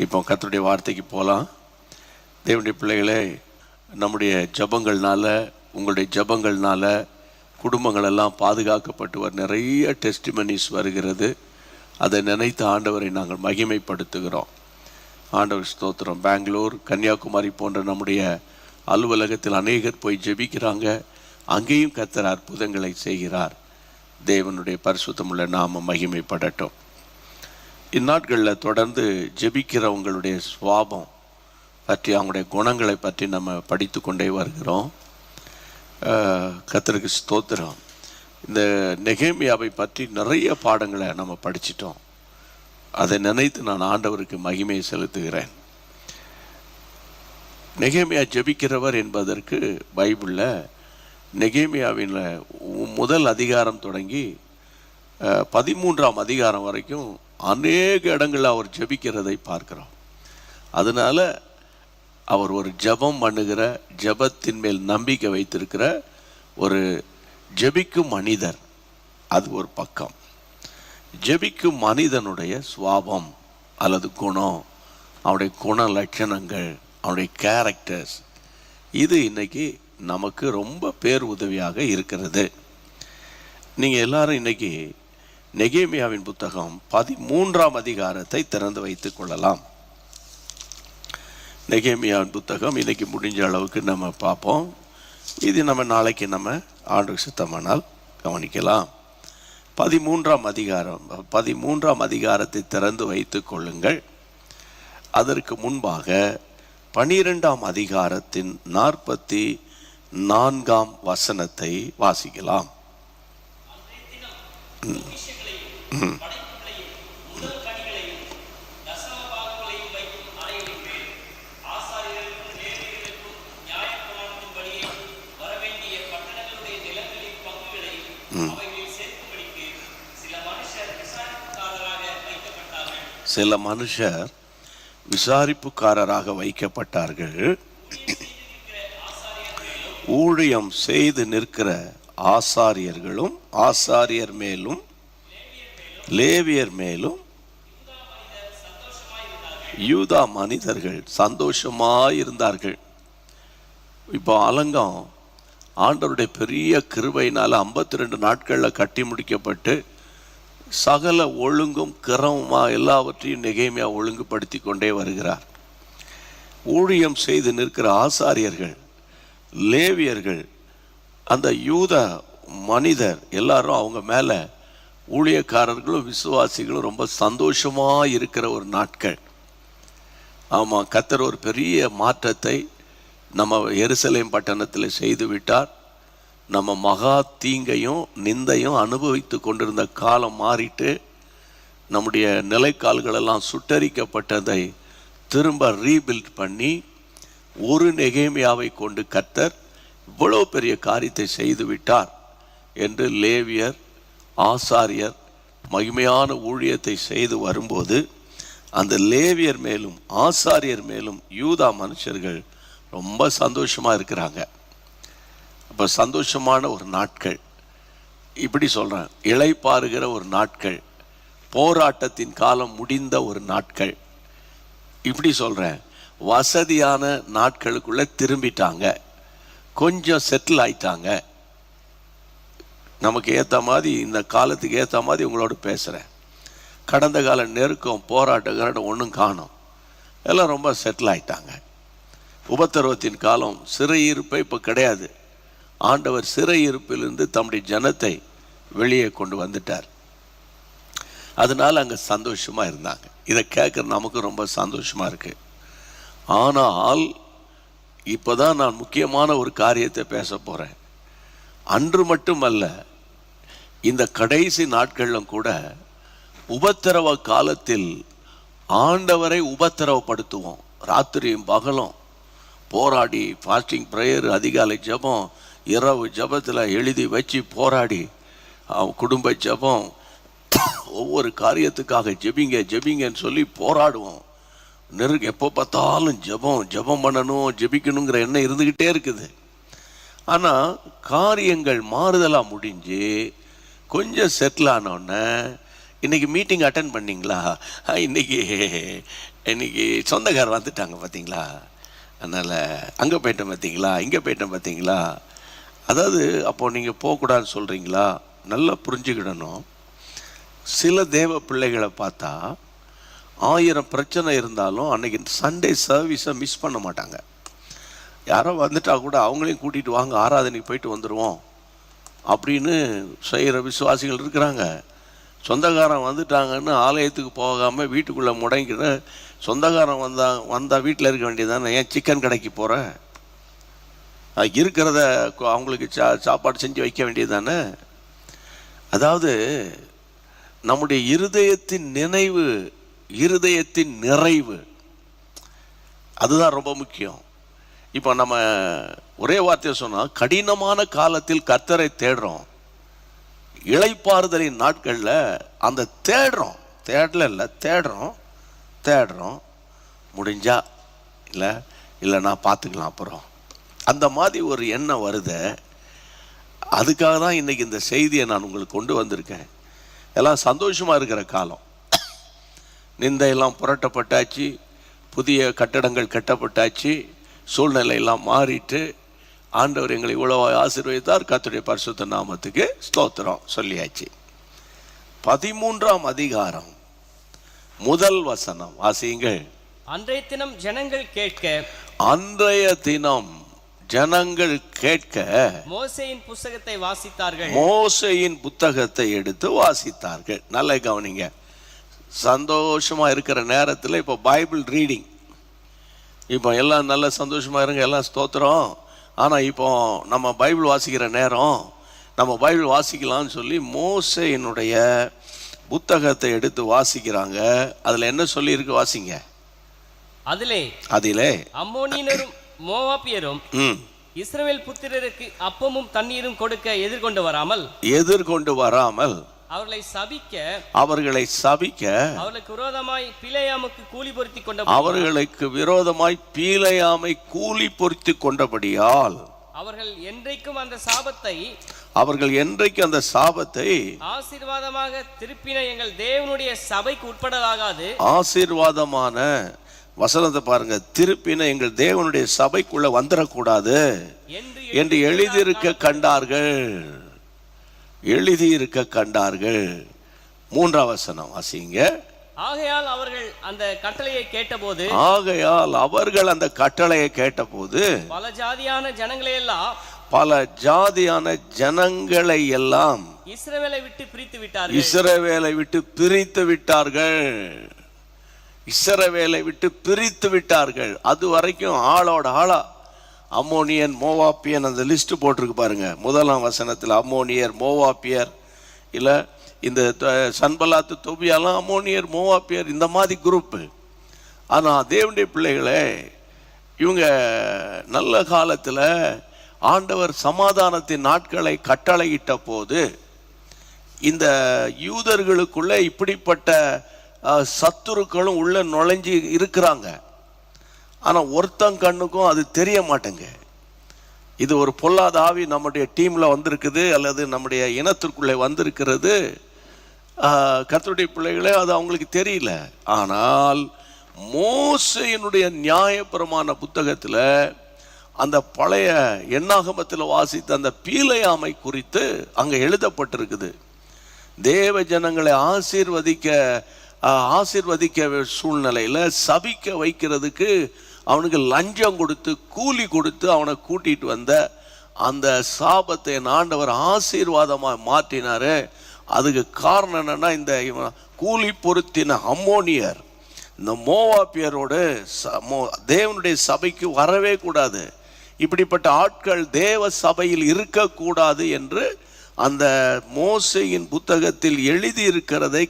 இப்போ கர்த்தருடைய வார்த்தைக்கு போகலாம். தேவனுடைய பிள்ளைகளே, நம்முடைய ஜபங்கள்னால, உங்களுடைய ஜபங்கள்னால குடும்பங்கள் எல்லாம் பாதுகாக்கப்பட்டு நிறைய டெஸ்டிமனிஸ் வருகிறது. அதை நினைத்து ஆண்டவரை நாங்கள் மகிமைப்படுத்துகிறோம். ஆண்டவர் ஸ்தோத்திரம். பெங்களூர், கன்னியாகுமரி போன்ற நம்முடைய அலுவலகத்தில் அநேகர் போய் ஜெபிக்கிறாங்க. அங்கேயும் கர்த்தர் அற்புதங்களை செய்கிறார். தேவனுடைய பரிசுத்தமுள்ள நாம மகிமைப்படட்டும். இந்நாட்களில் தொடர்ந்து ஜெபிக்கிறவங்களுடைய சுவாபம் பற்றி, அவங்களுடைய குணங்களை பற்றி நம்ம படித்து கொண்டே வருகிறோம். கர்த்தருக்கு ஸ்தோத்திரம். இந்த நெகேமியாவை பற்றி நிறைய பாடங்களை நம்ம படிச்சிட்டோம். அதை நினைத்து நான் ஆண்டவருக்கு மகிமையை செலுத்துகிறேன். நெகேமியா ஜெபிக்கிறவர் என்பதற்கு பைபிளில் நெகேமியாவின் முதல் அதிகாரம் தொடங்கி 13ஆம் அதிகாரம் வரைக்கும் அநேக இடங்களில் அவர் ஜெபிக்கிறதை பார்க்கிறோம். அதனால் அவர் ஒரு ஜெபம் பண்ணுகிற, ஜெபத்தின் மேல் நம்பிக்கை வைத்திருக்கிற ஒரு ஜெபிக்கும் மனிதர். அது ஒரு பக்கம். ஜெபிக்கும் மனிதனுடைய சுவாபம் அல்லது குணம், அவனுடைய குண லட்சணங்கள், அவனுடைய கேரக்டர்ஸ், இது இன்னைக்கு நமக்கு ரொம்ப பேர் உதவியாக இருக்கிறது. நீங்கள் எல்லாரும் இன்னைக்கு நெகேமியாவின் புத்தகம் 13ஆம் அதிகாரத்தை திறந்து வைத்துக் கொள்ளலாம். நெகேமியாவின் புத்தகம் இன்னைக்கு முடிஞ்ச அளவுக்கு நம்ம பார்ப்போம். இது நம்ம நாளைக்கு நம்ம ஆண்டு சித்தமானால் கவனிக்கலாம். 13ஆம் அதிகாரத்தை திறந்து வைத்துக் கொள்ளுங்கள். அதற்கு முன்பாக 12ஆம் அதிகாரத்தின் 44ஆம் வசனத்தை வாசிக்கலாம். சில மனுஷர் விசாரிப்புக்காரராக வைக்கப்பட்டார்கள். ஊழியம் செய்து நிற்கிற ஆசாரியர்களும், ஆசாரியர் மேலும் லேவியர் மேலும் யூதா மனிதர்கள் சந்தோஷமாயிருந்தார்கள். இப்போ அலங்கம் ஆண்டவருடைய பெரிய கிருபையினால் 52 நாட்களில் கட்டி முடிக்கப்பட்டு சகல ஒழுங்கும் கிரமமாக எல்லாவற்றையும் நெகேமியா ஒழுங்குபடுத்தி கொண்டே வருகிறார். ஊழியம் செய்து நிற்கிற ஆசாரியர்கள், லேவியர்கள், அந்த யூத மனிதர் எல்லாரும் அவங்க மேலே ஊழியக்காரர்களும் விசுவாசிகளும் ரொம்ப சந்தோஷமாக இருக்கிற ஒரு நாட்கள். ஆமாம், கர்த்தர் ஒரு பெரிய மாற்றத்தை நம்ம எருசலேம் பட்டணத்தில் செய்து விட்டார். நம்ம மகா தீங்கையும் நிந்தையும் அனுபவித்து கொண்டிருந்த காலம் மாறிட்டு நம்முடைய நிலைக்கால்களெல்லாம் சுட்டரிக்கப்பட்டதை திரும்ப ரீபில்ட் பண்ணி ஒரு நெகேமியாவை கொண்டு கர்த்தர் இவ்வளோ பெரிய காரியத்தை செய்து விட்டார் என்று லேவியர், ஆசாரியர் மகிமையான ஊழியத்தை செய்து வரும்போது அந்த லேவியர் மேலும் ஆசாரியர் மேலும் யூதா மனுஷர்கள் ரொம்ப சந்தோஷமாக இருக்கிறாங்க. இப்போ சந்தோஷமான ஒரு நாட்கள், இப்படி சொல்கிறேன், இளைப்பாறுகிற ஒரு நாட்கள், போராட்டத்தின் காலம் முடிந்த ஒரு நாட்கள், இப்படி சொல்கிறேன், வசதியான நாட்களுக்குள்ளே திரும்பிட்டாங்க, கொஞ்சம் செட்டில் ஆயிட்டாங்க. நமக்கு ஏற்ற மாதிரி, இந்த காலத்துக்கு ஏற்ற மாதிரி உங்களோட பேசுகிறேன். கடந்த கால நெருக்கம், போராட்டம் ஒன்றும் காணும், எல்லாம் ரொம்ப செட்டில் ஆயிட்டாங்க. உபத்திரவத்தின் காலம், சிறையிருப்பை இப்போ கிடையாது. ஆண்டவர் சிறையிருப்பிலிருந்து தம்முடைய ஜனத்தை வெளியே கொண்டு வந்துட்டார். அதனால் அங்கே சந்தோஷமாக இருந்தாங்க. இதை கேட்குற நமக்கு ரொம்ப சந்தோஷமாக இருக்குது. ஆனால் இப்போ தான் நான் முக்கியமான ஒரு காரியத்தை பேச போகிறேன். அன்று மட்டுமல்ல, இந்த கடைசி நாட்களிலும் கூட உபத்திரவ காலத்தில் ஆண்டவரை உபத்திரவப்படுத்துவோம். ராத்திரியும் பகலும் போராடி, ஃபாஸ்டிங் ப்ரேயர், அதிகாலை ஜபம், இரவு ஜபத்தில் எழுதி வச்சு போராடி, குடும்ப ஜபம், ஒவ்வொரு காரியத்துக்காக ஜெபிங்கன்னு சொல்லி போராடுவோம். எப்போ பார்த்தாலும் ஜபம் பண்ணணும், ஜெபிக்கணுங்கிற எண்ணம் இருந்துக்கிட்டே இருக்குது. ஆனால் காரியங்கள் மாறுதலாக முடிஞ்சு கொஞ்சம் செட்டில் ஆனோடனே இன்னைக்கு மீட்டிங் அட்டன் பண்ணிங்களா, இன்னைக்கு இன்னைக்கு சொந்தக்காரர் வந்துட்டாங்க பார்த்தீங்களா, அதனால் அங்கே போயிட்டேன் பார்த்தீங்களா, இங்கே போயிட்டேன் பார்த்தீங்களா. அதாவது அப்போது நீங்கள் போகக்கூடாதுன்னு சொல்கிறீங்களா? நல்லா புரிஞ்சுக்கிடணும். சில தேவ பிள்ளைகளை பார்த்தா 1000 பிரச்சனை இருந்தாலும் அன்றைக்கி சண்டே சர்வீஸை மிஸ் பண்ண மாட்டாங்க. யாரோ வந்துட்டா கூட அவங்களையும் கூட்டிகிட்டு வாங்க ஆராதனைக்கு போயிட்டு வந்துடுவோம் அப்படின்னு செய்கிற விசுவாசிகள் இருக்கிறாங்க. சொந்தக்காரன் வந்துட்டாங்கன்னு ஆலயத்துக்கு போகாமல் வீட்டுக்குள்ளே முடங்கிற சொந்தக்காரன் வந்தால் வீட்டில் இருக்க வேண்டியதானே, ஏன் சிக்கன் கடைக்கு போகிற, இருக்கிறத அவங்களுக்கு சாப்பாடு செஞ்சு வைக்க வேண்டியது தானே. அதாவது நம்முடைய இருதயத்தின் நினைவு, இருதயத்தின் நிறைவு, அதுதான் ரொம்ப முக்கியம். இப்போ நம்ம ஒரே வார்த்தையை சொன்னால், கடினமான காலத்தில் கர்த்தரை தேடுறோம், இளைப்பாறுதலின் நாட்களில் அந்த தேடுறோம் முடிஞ்சா இல்லை நான் பார்த்துக்கலாம் அப்புறம், அந்த மாதிரி ஒரு எண்ணம் வருது. அதுக்காக தான் இன்றைக்கி இந்த செய்தியை நான் உங்களுக்கு கொண்டு வந்திருக்கேன். எல்லாம் சந்தோஷமாக இருக்கிற காலம், நிந்தையெல்லாம் புரட்டப்பட்டாச்சு, புதிய கட்டடங்கள் கட்டப்பட்டாச்சு, சூழ்நிலையெல்லாம் மாறிட்டு ஆண்டவர் எங்களை இவ்வளோ ஆசீர்வதித்தார். கர்த்தருடைய பரிசுத்த நாமத்துக்கு ஸ்தோத்திரம் சொல்லியாச்சு. 13ஆம் அதிகாரம் முதல் வசனம் வாசியுங்கள். அன்றைய தினம் ஜனங்கள் கேட்க மோசேயின் புத்தகத்தை எடுத்து வாசித்தார்கள். நல்ல கவனிங்க. சந்தோஷமா இருக்கிற நேரத்தில் இப்போ பைபிள் ரீடிங், இப்போ எல்லாம் நல்ல சந்தோஷமா இருங்க, எல்லாம் ஸ்தோத்திரம். ஆனால் இப்போ நம்ம பைபிள் வாசிக்கிற நேரம், நம்ம பைபிள் வாசிக்கலாம்னு சொல்லி மோசேயினுடைய புத்தகத்தை எடுத்து வாசிக்கிறாங்க. அதில் என்ன சொல்லியிருக்கு வாசிங்க. அதிலே அம்மோனியரும் மோவாபியரும் இஸ்ரவேல் புத்திரருக்கு அப்பமும் தண்ணீரும் கொடுக்க எதிர்கொண்டு வராமல் அவர்களை சபிக்க அவர்களுக்கு விரோதமாய் பீலேயாமை கூலி பொருத்தி கொண்டபடியால் அவர்கள் என்றைக்கும் அந்த சாபத்தை ஆசீர்வாதமாக திருப்பின எங்கள் தேவனுடைய சபைக்கு உட்படலாகாது. ஆசீர்வாதமான வசனத்தை பாருங்க, திருப்பின எங்கள் தேவனுடைய சபைக்குள்ள வந்துடக்கூடாது என்று எழுதியிருக்க கண்டார்கள். 3ஆம் வசனம் வாசிங்க. ஆகையால் அவர்கள் அந்த கட்டளையை கேட்டபோது பல ஜாதியான ஜனங்களை எல்லாம் இஸ்ரவேலை விட்டு பிரித்து விட்டார்கள். அது வரைக்கும் ஆளோட ஆளா அம்மோனியன் மோவாப்பியன் அந்த லிஸ்ட் போட்டிருக்கு பாருங்க. 1ஆம் வசனத்தில் அம்மோனியர் மோவாப்பியர், இல்லை இந்த சன்பலாத்து தொபியாலாம் அம்மோனியர் மோவாப்பியர், இந்த மாதிரி குரூப்பு. ஆனால் தேவனுடைய பிள்ளைகளே, இவங்க நல்ல காலத்தில் ஆண்டவர் சமாதானத்தின் நாட்களை கட்டளையிட்ட போது இந்த யூதர்களுக்குள்ள இப்படிப்பட்ட சத்துருக்களும் உள்ள நுழைஞ்சி இருக்கிறாங்க. ஆனால் ஒருத்தன் கண்ணுக்கும் அது தெரிய மாட்டேங்க. இது ஒரு பொல்லாத ஆவி நம்முடைய டீமில் வந்திருக்குது, அல்லது நம்முடைய இனத்திற்குள்ளே வந்திருக்கிறது. கர்த்தருடைய பிள்ளைகளே, அது அவங்களுக்கு தெரியல. ஆனால் மோசேயினுடைய நியாயப்பிரமாண புத்தகத்தில் அந்த பழைய எண்ணாகமத்தில் வாசித்த அந்த பீலேயாமை குறித்து அங்கே எழுதப்பட்டிருக்குது. தேவ ஜனங்களை ஆசீர்வதிக்க சூழ்நிலையில் சபிக்க வைக்கிறதுக்கு அவனுக்கு லஞ்சம் கொடுத்து கூலி கொடுத்து அவனை கூட்டிட்டு வந்த அந்த சாபத்தை ஆண்டவர் ஆசீர்வாதமாக மாற்றினாரு. அதுக்கு காரணம் என்னன்னா, இந்த கூலி பொருத்தின அம்மோனியர் இந்த மோவாபியரோடு தேவனுடைய சபைக்கு வரவே கூடாது, இப்படிப்பட்ட ஆட்கள் தேவ சபையில் இருக்கக்கூடாது என்று அந்த மோசேயின் புத்தகத்தில் எழுதியிருக்கிறதை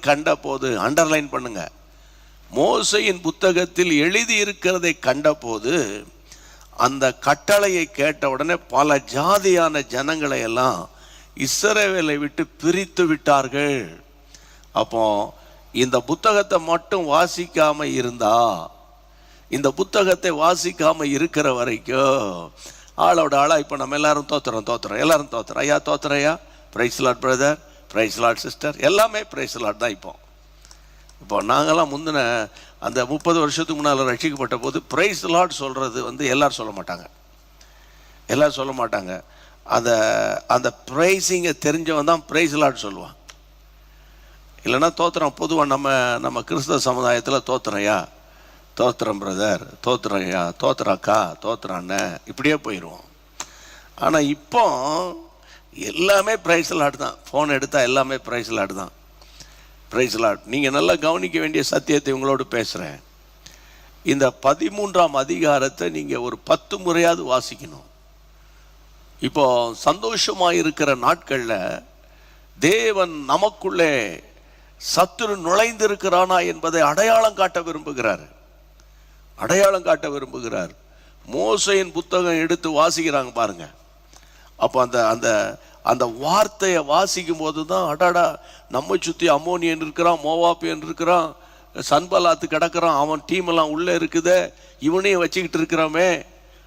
கண்டபோது அண்டர்லைன் பண்ணுங்க, மோசேயின் புத்தகத்தில் எழுதியிருக்கிறதை கண்டபோது அந்த கட்டளையை கேட்ட உடனே பல ஜாதியான ஜனங்களை எல்லாம் இஸ்ரவேலை விட்டு பிரித்து விட்டார்கள். அப்போ இந்த புத்தகத்தை மட்டும் வாசிக்காம இருந்தா, இந்த புத்தகத்தை வாசிக்காம இருக்கிற வரைக்கும் ஆளோட ஆளாக இப்போ நம்ம எல்லாரும் தோத்துறோம் எல்லாரும் தோத்துறோம். ஐயா தோத்துறோம் ஐயா, praise lord brother, praise lord sister, எல்லாமே பிரைஸ் லார்ட் தான். இப்போ நாங்கள்லாம் முந்தின அந்த 30 வருஷத்துக்கு முன்னால் ரட்சிக்கப்பட்ட போது பிரைஸ் லார்ட் சொல்கிறது எல்லாரும் சொல்ல மாட்டாங்க. அந்த ப்ரைஸிங்கை தெரிஞ்சவன் தான் பிரைஸ் லார்ட் சொல்லுவான். இல்லைன்னா தோத்துறோம். பொதுவாக நம்ம கிறிஸ்தவ சமுதாயத்தில் தோத்துறையா, தோத்துறோம் பிரதர், தோத்துறையா, தோத்துறாக்கா, தோத்துறான்னு இப்படியே போயிடுவோம். ஆனால் இப்போ எல்லாமே பிரைஸ் லார்ட் தான். ஃபோன் எடுத்தால் எல்லாமே பிரைஸ் லார்ட் தான். Praise lord. நீங்கள் நல்லா கவனிக்க வேண்டிய சத்தியத்தை உங்களோடு பேசுகிறேன். இந்த 13ஆம் அதிகாரத்தை நீங்கள் ஒரு 10 முறையாவது வாசிக்கணும். இப்போ சந்தோஷமாக இருக்கிற நாட்களில் தேவன் நமக்குள்ளே சத்துரு நுழைந்திருக்கிறானா என்பதை அடையாளம் காட்ட விரும்புகிறார். மோசேயின் புத்தகம் எடுத்து வாசிக்கிறாங்க பாருங்க. அப்போ அந்த வார்த்தையை வாசிக்கும் போது தான் அடாடா, நம்ம சுற்றி அம்மோனியன் இருக்கிறான், மோவாப்பியன் இருக்கிறான், சன்பலாத்து கிடக்கிறான், அவன் டீம் எல்லாம் உள்ளே இருக்குதே, இவனையும் வச்சுக்கிட்டு இருக்கிறாமே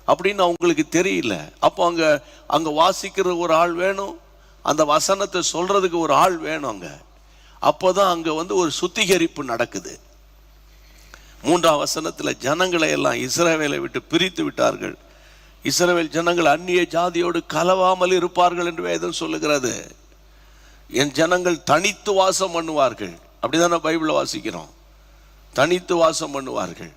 அப்படின்னு அவங்களுக்கு தெரியல. அப்போ அங்கே வாசிக்கிற ஒரு ஆள் வேணும், அந்த வசனத்தை சொல்றதுக்கு ஒரு ஆள் வேணும் அங்கே. அப்போதான் அங்கே ஒரு சுத்திகரிப்பு நடக்குது. 3ஆம் வசனத்தில் ஜனங்களை எல்லாம் இஸ்ரவேலை விட்டு பிரித்து விட்டார்கள். இஸ்ரவேல் ஜனங்கள் அந்நிய ஜாதியோடு கலவாமல் இருப்பார்கள் என்று வேதம் சொல்லுகிறது. என் ஜனங்கள் தனித்து வாசம் பண்ணுவார்கள். அப்படிதான் பைபிளில் வாசிக்கிறோம். தனித்து வாசம் பண்ணுவார்கள்.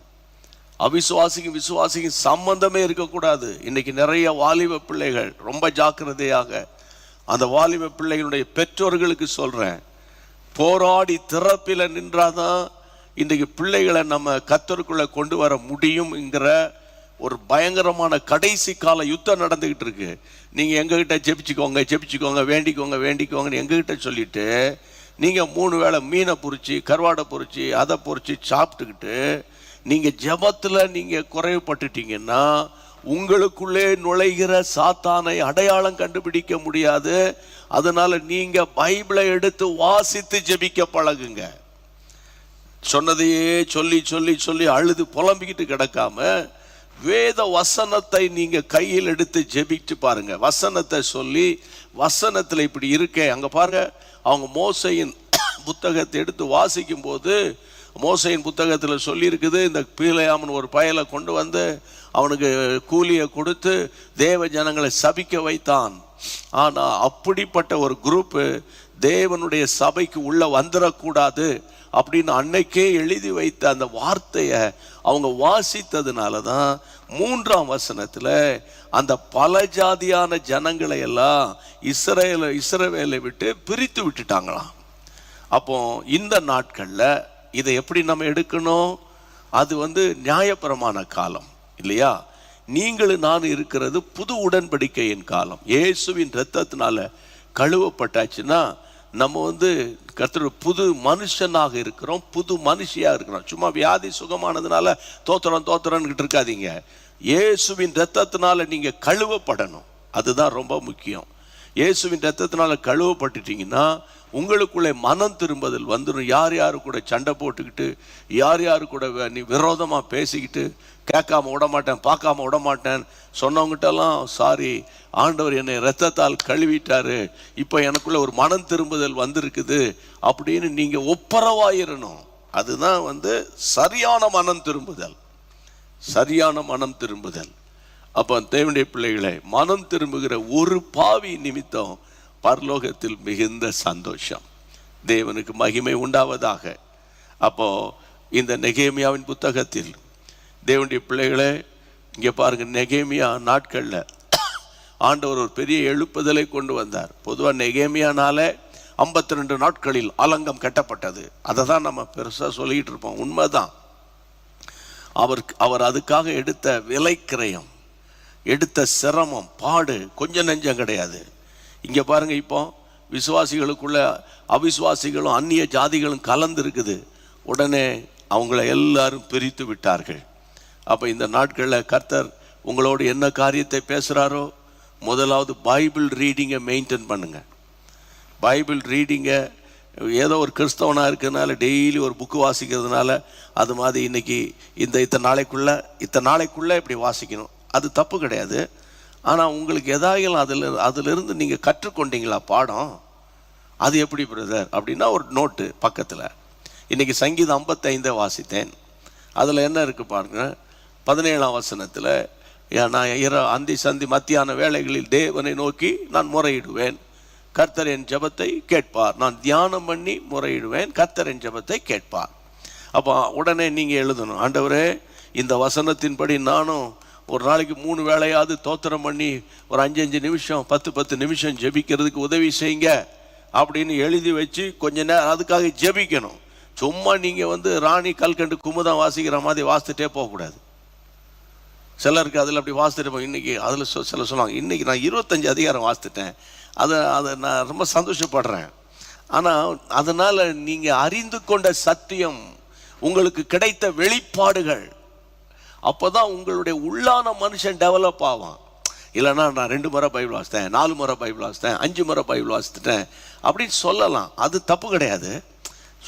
அவிசுவாசிக்கும் விசுவாசிக்கும் சம்பந்தமே இருக்கக்கூடாது. இன்னைக்கு நிறைய வாலிப பிள்ளைகள் ரொம்ப ஜாக்கிரதையாக, அந்த வாலிப பிள்ளைகளுடைய பெற்றோர்களுக்கு சொல்றேன், போராடி திறப்பில நின்றாதான் இன்றைக்கு பிள்ளைகளை நம்ம கர்த்தருக்குள்ள கொண்டு வர முடியும்ங்கிற ஒரு பயங்கரமான கடைசி கால யுத்தம் நடந்துகிட்டு இருக்கு. நீங்க எங்ககிட்ட ஜெபிச்சுக்கோங்க, வேண்டிக்கோங்கன்னு எங்ககிட்ட சொல்லிட்டு நீங்க 3 வேளை மீனை பொரிச்சு, கருவாடை பொரிச்சு, அதை பொரிச்சு சாப்பிட்டுக்கிட்டு நீங்க ஜெபத்துல நீங்க குறைவுபட்டுட்டீங்கன்னா உங்களுக்குள்ளே நுழைகிற சாத்தானை அடையாளம் கண்டுபிடிக்க முடியாது. அதனால நீங்க பைபிளை எடுத்து வாசித்து ஜெபிக்க பழகுங்க. சொன்னதையே சொல்லி சொல்லி சொல்லி அழுது புலம்பிக்கிட்டு கிடக்காம வேத வசனத்தை நீங்க கையில் எடுத்து ஜெபிச்சு பாருங்க. வசனத்தை சொல்லி, வசனத்துல இப்படி இருக்கே அங்க பாருங்க. அவங்க மோசேயின் புத்தகத்தை எடுத்து வாசிக்கும் போது மோசேயின் புத்தகத்தில் சொல்லி இருக்குது, இந்த பீலையாமன் ஒரு பயலை கொண்டு வந்து அவனுக்கு கூலியை கொடுத்து தேவ ஜனங்களை சபிக்க வைத்தான். ஆனா அப்படிப்பட்ட ஒரு குரூப்பு தேவனுடைய சபைக்கு உள்ள வந்துடக்கூடாது அப்படின்னு அன்னைக்கே எழுதி வைத்த அந்த வார்த்தையை அவங்க வாசித்ததுனால தான் 3ஆம் வசனத்துல அந்த பல ஜாதியான ஜனங்களை எல்லாம் இஸ்ரவேலை விட்டு பிரித்து விட்டுட்டாங்களாம். அப்போ இந்த நாட்கள்ல இதை எப்படி நம்ம எடுக்கணும்? அது நியாயப்பிரமாண காலம் இல்லையா? நீங்களும் நான் இருக்கிறது புது உடன்படிக்கையின் காலம். இயேசுவின் இரத்தத்தினால கழுவப்பட்டாச்சுன்னா நம்ம கர்த்தர் புது மனுஷனாக இருக்கிறோம், புது மனுஷியாக இருக்கிறோம். சும்மா வியாதி சுகமானதுனால தோத்திரன்கிட்டு இருக்காதீங்க. இயேசுவின் இரத்தத்தினால நீங்க கழுவப்படணும். அதுதான் ரொம்ப முக்கியம். இயேசுவின் இரத்தத்தினால கழுவப்பட்டுட்டீங்கன்னா உங்களுக்குள்ளே மனம் திரும்புதல் வந்துடும். யார் கூட சண்டை போட்டுக்கிட்டு, யார் கூட நீ விரோதமாக பேசிக்கிட்டு, கேட்காம விடமாட்டேன், பார்க்காம விடமாட்டேன் சொன்னவங்ககிட்டலாம் சாரி, ஆண்டவர் என்னை இரத்தத்தால் கழுவிட்டாரு, இப்போ எனக்குள்ள ஒரு மனம் திரும்புதல் வந்திருக்குது அப்படின்னு நீங்க ஒப்பரவாயிரணும். அதுதான் சரியான மனம் திரும்புதல், சரியான மனம் திரும்புதல். அப்போ தேவனுடைய பிள்ளைகளை, மனம் திரும்புகிற ஒரு பாவி நிமித்தம் பரலோகத்தில் மிகுந்த சந்தோஷம். தேவனுக்கு மகிமை உண்டாவதாக. அப்போ இந்த நெகேமியாவின் புத்தகத்தில் தேவனுடைய பிள்ளைகளே இங்கே பாருங்க, நெகேமியா நாட்கள்ல ஆண்டவர் ஒரு பெரிய எழுப்புதலை கொண்டு வந்தார். பொதுவாக நெகேமியானாலே 52 நாட்களில் ஆலங்கம் கட்டப்பட்டது. அதை தான் நம்ம பெருசாக சொல்லிக்கிட்டு இருப்போம். உண்மைதான். அவர் அதுக்காக எடுத்த விலைக்கிரயம், எடுத்த சிரமம், பாடு கொஞ்சம் நெஞ்சம் கிடையாது. இங்கே பாருங்க, இப்போ விசுவாசிகளுக்குள்ள அவிசுவாசிகளும் அந்நிய ஜாதிகளும் கலந்து இருக்குது. உடனே அவங்கள எல்லாரும் பிரித்து விட்டார்கள். அப்போ இந்த நாட்களில் கர்த்தர் உங்களோடு என்ன காரியத்தை பேசுகிறாரோ, முதலாவது பைபிள் ரீடிங்கை மெயின்டைன் பண்ணுங்க. பைபிள் ரீடிங்கை ஏதோ ஒரு கிறிஸ்தவனாக இருக்கிறதுனால டெய்லி ஒரு புக்கு வாசிக்கிறதுனால அது மாதிரி இன்னைக்கு இத்தனை நாளைக்குள்ளே இப்படி வாசிக்கணும், அது தப்பு கிடையாது. ஆனால் உங்களுக்கு எதாயிலும் அதிலிருந்து நீங்கள் கற்றுக்கொண்டீங்களா பாடம்? அது எப்படி பிரதர் அப்படின்னா, ஒரு நோட்டு பக்கத்தில் இன்றைக்கி சங்கீதம் 55 வாசித்தேன். அதில் என்ன இருக்குது பாருங்க, 17ஆம் வசனத்தில், நான் அந்தி சந்தி மத்தியான வேளைகளில் தேவனை நோக்கி நான் முறையிடுவேன், கர்த்தர் என் ஜெபத்தை கேட்பார். நான் தியானம் பண்ணி முறையிடுவேன், கர்த்தர் என் ஜெபத்தை கேட்பார். அப்போ உடனே நீங்கள் எழுதணும், ஆண்டவரே இந்த வசனத்தின்படி நானும் ஒரு நாளைக்கு 3 வேளையாவது தோத்திரம் பண்ணி ஒரு 5 நிமிஷம் 10 நிமிஷம் ஜெபிக்கிறதுக்கு உதவி செய்யுங்க அப்படின்னு எழுதி வச்சு கொஞ்ச நேரம் அதுக்காக ஜெபிக்கணும். சும்மா நீங்கள் ராணி கல்கண்டு குமுதம் வாசிக்கிற மாதிரி வாசித்துட்டே போகக்கூடாது. சிலருக்கு அதில் அப்படி வாசித்துட்டு போய், இன்றைக்கி அதில் சில சொல்லுவாங்க, இன்றைக்கி நான் 25 அதிகாரம் வாசித்துட்டேன், அதை நான் ரொம்ப சந்தோஷப்படுறேன். ஆனால் அதனால் நீங்கள் அறிந்து கொண்ட சத்தியம், உங்களுக்கு கிடைத்த வெளிப்பாடுகள், அப்போ தான் உங்களுடைய உள்ளான மனுஷன் டெவலப் ஆவான். இல்லைன்னா நான் 2 முறை பைபிள் வாசித்தேன், 4 முறை பைபிள் வாசித்தேன், 5 முறை பைபிள் வாசித்துட்டேன் அப்படின்னு சொல்லலாம். அது தப்பு கிடையாது.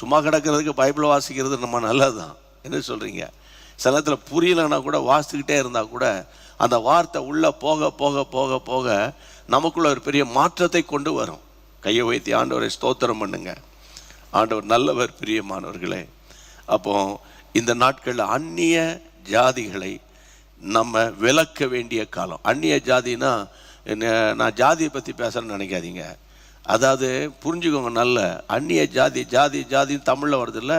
சும்மா கிடக்கிறதுக்கு பைபிள் வாசிக்கிறது நம்ம நல்லது தான். என்ன சொல்கிறீங்க? சில நேரத்தில் புரியலைன்னா கூட வாசித்துக்கிட்டே இருந்தால் கூட அந்த வார்த்தை உள்ளே போக போக போக போக நமக்குள்ள ஒரு பெரிய மாற்றத்தை கொண்டு வரும். கையை வைத்து ஆண்டவரை ஸ்தோத்திரம் பண்ணுங்க. ஆண்டவர் நல்லவர், பிரியமானவர்களே. அப்போ இந்த நாட்களில் அந்நிய ஜாதிகளை நம்ம விலக்க வேண்டிய காலம். அந்நிய ஜாதினா நான் ஜாதியை பற்றி பேசுகிறேன்னு நினைக்காதீங்க. அதாவது புரிஞ்சுக்கோங்க, நல்ல அந்நிய ஜாதின்னு தமிழில் வருதுல்ல,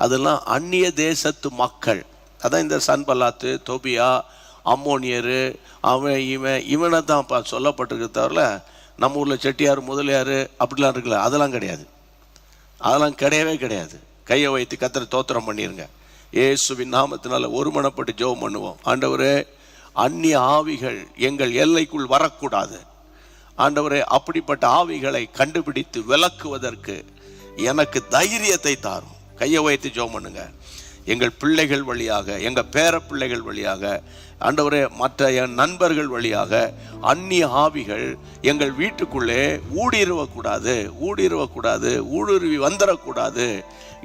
அதெல்லாம் அந்நிய தேசத்து மக்கள். அதான் இந்த சன்பல்லாத்து, தொபியா, அம்மோனியரு, இவனை தான் சொல்லப்பட்டிருக்க தவிர நம்ம ஊரில் செட்டியார், முதலியார் அப்படிலாம் இருக்குல்ல, அதெல்லாம் கிடையாது. அதெல்லாம் கிடையவே கிடையாது. கையை வைத்து கர்த்தரை தோத்திரம் பண்ணிடுங்க. இயேசுவின் நாமத்தினால ஒருமனப்பட்டு ஜெபம் பண்ணுவோம். ஆண்டவரே, அந்நிய ஆவிகள் எங்கள் எல்லைக்குள் வரக்கூடாது. ஆண்டவரே, அப்படிப்பட்ட ஆவிகளை கண்டுபிடித்து விலக்குவதற்கு எனக்கு தைரியத்தை தாரும். கையை வைத்து ஜெபம் பண்ணுங்க. எங்கள் பிள்ளைகள் வழியாக, எங்கள் பேர பிள்ளைகள் வழியாக, ஆண்டவரே மற்ற என் நண்பர்கள் வழியாக அந்நிய ஆவிகள் எங்கள் வீட்டுக்குள்ளே ஊடுருவக்கூடாது, ஊடுருவி வந்துடக்கூடாது.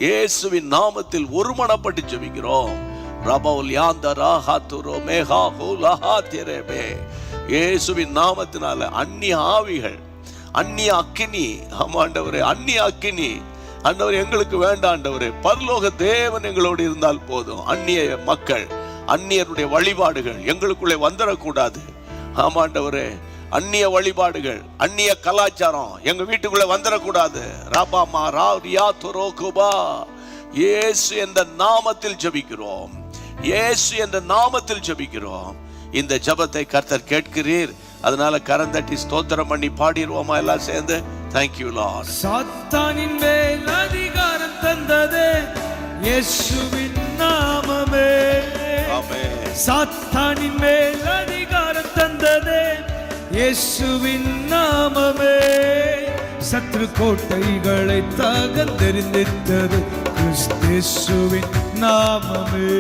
இயேசுவின் நாமத்தில் ஒருமனப்பட்டு ஜெபிக்கிறோம். இயேசுவின் நாமத்தினால அந்நிய ஆவிகள், அந்நிய அக்கினி, ஆமாண்டவரே அந்நிய அக்கினி ஆண்டவர் எங்களுக்கு வேண்டாம். ஆண்டவரே, பரலோக தேவன் எங்களோடு இருந்தால் போதும். அந்நிய மக்கள், அந்நியருடைய வழிபாடுகள் எங்களுக்குள்ளே வந்துடக்கூடாது. ஆமாண்டவரே, அந்நிய வழிபாடுகள், அந்நிய கலாச்சாரம் எங்க வீட்டுக்குள்ள வந்துடக்கூடாது. ராபாமா ராவியா துரோகுபா, இயேசு என்ற நாமத்தில் ஜெபிக்கிறோம். இயேசு என்ற நாமத்தில் ஜெபிக்கிறோம். இந்த ஜெபத்தை கர்த்தர் கேட்கிறீர். அதனால கரந்தட்டி ஸ்தோத்திரம் பண்ணி பாடிடுவோமா எல்லாம் சேர்ந்து? Thank you Lord. சாத்தானின் மேல் அதிகாரம் தந்ததே இயேசுவின் நாமமே. ஆமென். சாத்தானின் மேல் அதிகாரம் தந்ததே இயேசுவின் நாமமே. சத்ரு கோட்டைகளை தகர்த்தெறிந்தது கிறிஸ்துவின் நாமமே.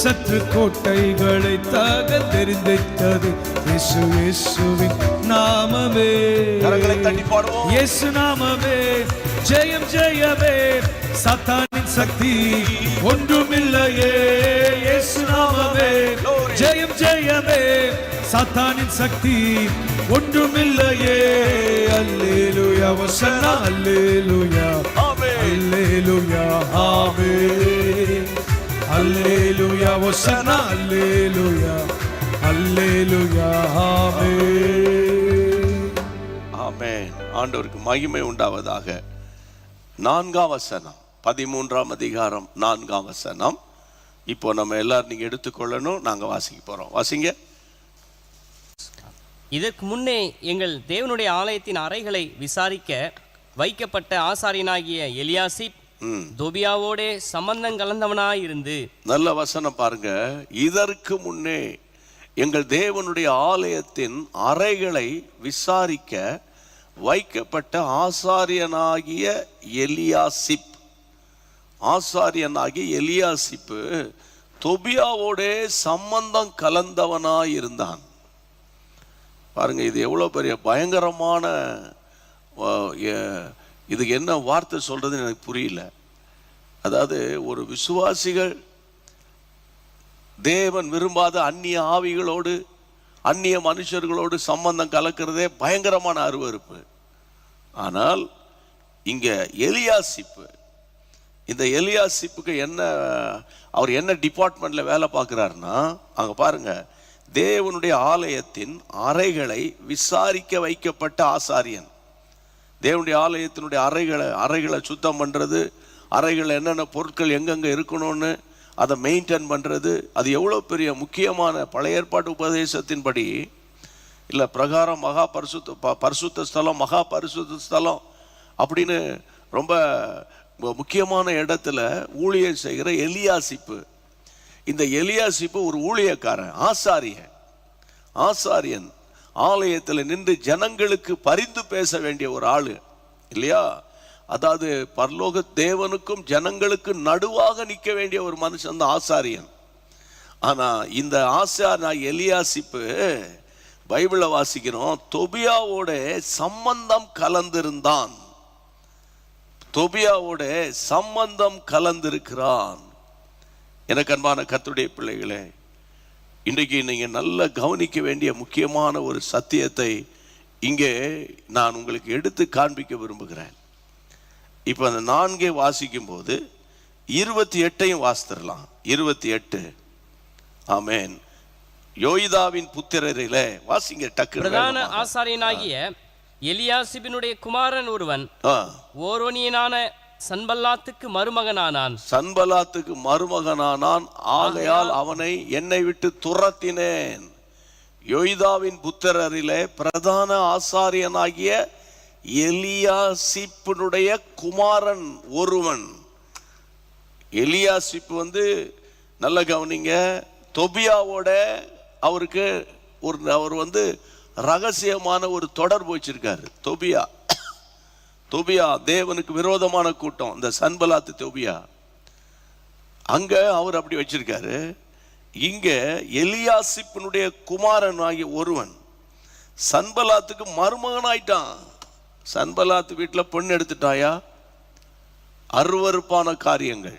சத்ரு கோட்டைகளை தகர்த்தெறிந்தது இயேசுவின் நாமமே. கரங்களை தட்டி பாடுவோம். இயேசு நாமமே ஜெயம் ஜெயமே. சாத்தானின் சக்தி ஒன்றுமில்லையே. இயேசு நாமமே ஜெயம் ஜெயமே. சாத்தானின் சக்தி ஒன்றுமில்லையே. அல்லேலூயா வசனா, அல்லேலூயா அல்லேலூயா ஆமென். அல்லேலூயா வசனா, அல்லேலூயா அல்லேலூயா ஆமென். ஆமென். ஆண்டவருக்கு மகிமை உண்டாவதாக. 4ஆம் வசனம், 13ஆம் அதிகாரம் 4ஆம் வசனம். இப்போ நம்ம எல்லாரும் நீங்க எடுத்துக்கொள்ளணும். நாங்க வாசிக்க போறோம். வாசிங்க. இதற்கு முன்னே எங்கள் தேவனுடைய ஆலயத்தின் அறைகளை விசாரிக்க வைக்கப்பட்ட ஆசாரியனாகிய எலியாசிப் தொபியாவோடே சம்பந்தம் கலந்தவனாயிருந்து. நல்ல வசனம் பாருங்க. இதற்கு முன்னே எங்கள் தேவனுடைய ஆலயத்தின் அறைகளை விசாரிக்க வைக்கப்பட்ட ஆசாரியனாகிய எலியாசிப், தொபியாவோடே சம்பந்தம் கலந்தவனாயிருந்தான். பாருங்க, இது எவ்வளவு பெரிய பயங்கரமான, இதுக்கு என்ன வார்த்தை சொல்றதுன்னு எனக்கு புரியல. அதாவது ஒரு விசுவாசிகள் தேவன் விரும்பாத அந்நிய ஆவிகளோடு, அந்நிய மனுஷர்களோடு சம்பந்தம் கலக்கிறதே பயங்கரமான அருவருப்பு. ஆனால் இங்க எலியாசிப்பு, இந்த எலியாசிப்புக்கு அவர் என்ன டிபார்ட்மெண்ட்ல வேலை பார்க்கிறாருன்னா, அங்க பாருங்க, தேவனுடைய ஆலயத்தின் அறைகளை விசாரிக்க வைக்கப்பட்ட ஆசாரியன். தேவனுடைய ஆலயத்தினுடைய அறைகளை சுத்தம் பண்றது, அறைகள் என்னென்ன பொருட்கள் எங்கெங்க இருக்கணும்னு அதை மெயின்டைன் பண்றது, அது எவ்வளோ பெரிய முக்கியமான பழைய ஏற்பாட்டு உபதேசத்தின்படி இல்லை பிரகாரம் மகா பரிசுத்த ஸ்தலம், மகா பரிசுத்த ஸ்தலம் அப்படின்னு ரொம்ப முக்கியமான இடத்துல ஊழியம் செய்கிற எலியாசிப்பு. இந்த எலியாசிப்பு ஒரு ஊழியக்காரன், ஆசாரியன், ஆலயத்தில் நின்று ஜனங்களுக்கு பரிந்து பேச வேண்டிய ஒரு ஆளு இல்லையா? அதாவது பரலோக தேவனுக்கும் ஜனங்களுக்கு நடுவாக நிற்க வேண்டிய ஒரு மனுஷன் தான் ஆசாரியன். ஆனா இந்த எலியாசிப்பு பைபிள வாசிக்கிறோம், தொபியாவோட சம்பந்தம் கலந்திருந்தான். தொபியாவோட சம்பந்தம் கலந்திருக்கிறான். எனக்கு அன்பான கர்த்தருடைய பிள்ளைகளே, இன்றைக்கு நீங்க நல்லா கவனிக்க வேண்டிய முக்கியமான ஒரு சத்தியத்தை இங்கே நான் உங்களுக்கு எடுத்து காண்பிக்க விரும்புகிறேன். இப்ப அந்த 4 வாசிக்கும் போது 28 வாசித்திரலாம். 28. ஆமென். யோய்தாவின் புத்திரரிலே வாசிங்க டக்கு. பிரதான ஆசாரியனாகிய எலியாசிபினுடைய குமாரன் ஒருவன் ஓரோனியனான சன்பல்லாத்துக்கு மருமகனானான். ஆகையால் அவனை என்னை விட்டு துரத்தினேன். யோய்தாவின் புத்திரரிலே பிரதான ஆசாரியனாகிய எலியாசிப்பினுடைய குமாரன் ஒருவன். எலியாசிப்பு நல்ல கவனிங்க, தொபியாவோட அவருக்கு அவர் ரகசியமான ஒரு தொடர்பு வச்சிருக்காரு. தொபியா தேவனுக்கு விரோதமான கூட்டம், இந்த சன்பலாத்து தொபியா, அங்க அவர் அப்படி வச்சிருக்காரு. இங்க எலியாசிப்பினுடைய குமாரன் ஆகிய ஒருவன் சன்பலாத்துக்கு மருமகன் ஆயிட்டான். சன்பலாத்து வீட்டுல பொண்ணு எடுத்துட்டாயா? அருவருப்பான காரியங்கள்.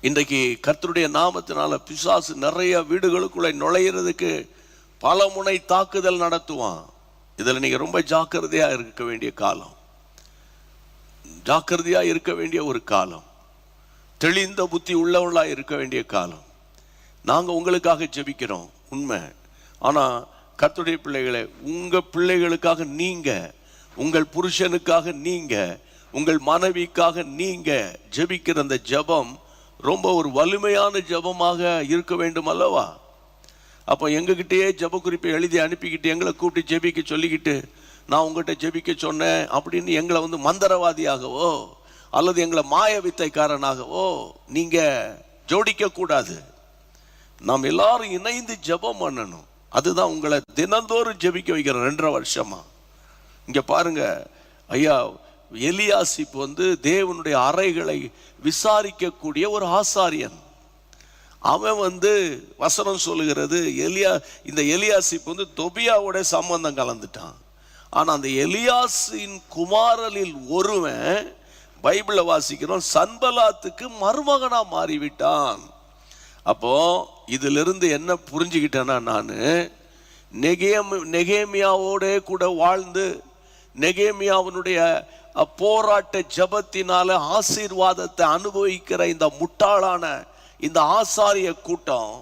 இன்றைக்கு கர்த்தருடைய நாமத்தினால பிசாசு நிறைய வீடுகளுக்குள்ள நுழையிறதுக்கு பல முனை தாக்குதல் நடத்துவான். இதுல நீங்க ரொம்ப ஜாக்கிரதையா இருக்க வேண்டிய காலம், ஜாக்கிரதையா இருக்க வேண்டிய ஒரு காலம், தெளிந்த புத்தி உள்ளவர்களா இருக்க வேண்டிய காலம். நாங்க உங்களுக்காக ஜெபிக்கிறோம் உண்மை. ஆனா கர்த்தருடைய பிள்ளைகளே, உங்க பிள்ளைகளுக்காக நீங்க, உங்கள் புருஷனுக்காக நீங்க, உங்கள் மனைவிக்காக நீங்க ஜெபிக்கிற அந்த ஜெபம் ரொம்ப ஒரு வலிமையான ஜெபமாக இருக்க வேண்டும் அல்லவா? அப்போ எங்ககிட்டயே ஜெப குறிப்பை எழுதி அனுப்பிக்கிட்டு எங்களை கூப்பிட்டு ஜெபிக்க சொல்லிக்கிட்டு, நான் உங்ககிட்ட ஜெபிக்க சொன்னேன் அப்படின்னு எங்களை மந்திரவாதியாகவோ அல்லது எங்களை மாய வித்தைக்காரனாகவோ நீங்க ஜோடிக்க கூடாது. நாம் எல்லாரும் இணைந்து ஜெபம் பண்ணணும். அதுதான் உங்களை தினந்தோறும் ஜெபிக்க வைக்கிற 2.5 வருஷமா. இங்க பாருங்க ஐயா, எலியாசிப்பு தேவனுடைய அறைகளை விசாரிக்கக்கூடிய ஒரு ஆசாரியன். அவன் வசனம் சொல்லுகிறது, இந்த எலியாசிப்பு தொபியாவோட சம்பந்தம் கலந்துட்டான். ஆனா அந்த எலியாசின் குமாரலில் ஒருவன் பைபிள வாசிக்கிறோம் சன்பலாத்துக்கு மருமகனா மாறிவிட்டான். அப்போ இதுல இருந்து என்ன புரிஞ்சுக்கிட்டேன்னா, நான் நெகேமியாவோட கூட வாழ்ந்து நெகேமியாவினுடைய போராட்ட ஜபத்தினால ஆசீர்வாதத்தை அனுபவிக்கிற இந்த முட்டாளான இந்த ஆசாரிய கூட்டம்,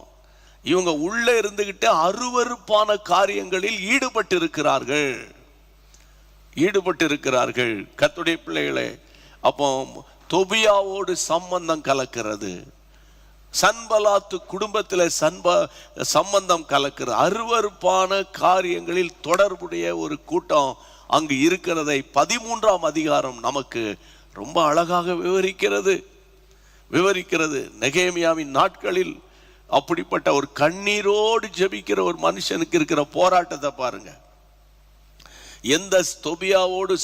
இவங்க உள்ள இருந்துகிட்டு அருவருப்பான காரியங்களில் ஈடுபட்டு இருக்கிறார்கள். கர்த்தருடைய பிள்ளைகளே, அப்போ தொபியாவோடு சம்பந்தம் கலக்கிறது, சன்பலாத்து குடும்பத்தில் சம்பந்தம் கலக்கிற அருவருப்பான காரியங்களில் தொடர்புடைய ஒரு கூட்டம் அங்கு இருக்கிறதை 13ஆம் அதிகாரம் நமக்கு ரொம்ப அழகாக விவரிக்கிறது. நெகேமியாவின் நாட்களில் அப்படிப்பட்ட ஒரு கண்ணீரோடு ஜெபிக்கிற ஒரு மனுஷனுக்கு இருக்கிற போராட்டத்தை பாருங்க. எந்த தொபியாவோடு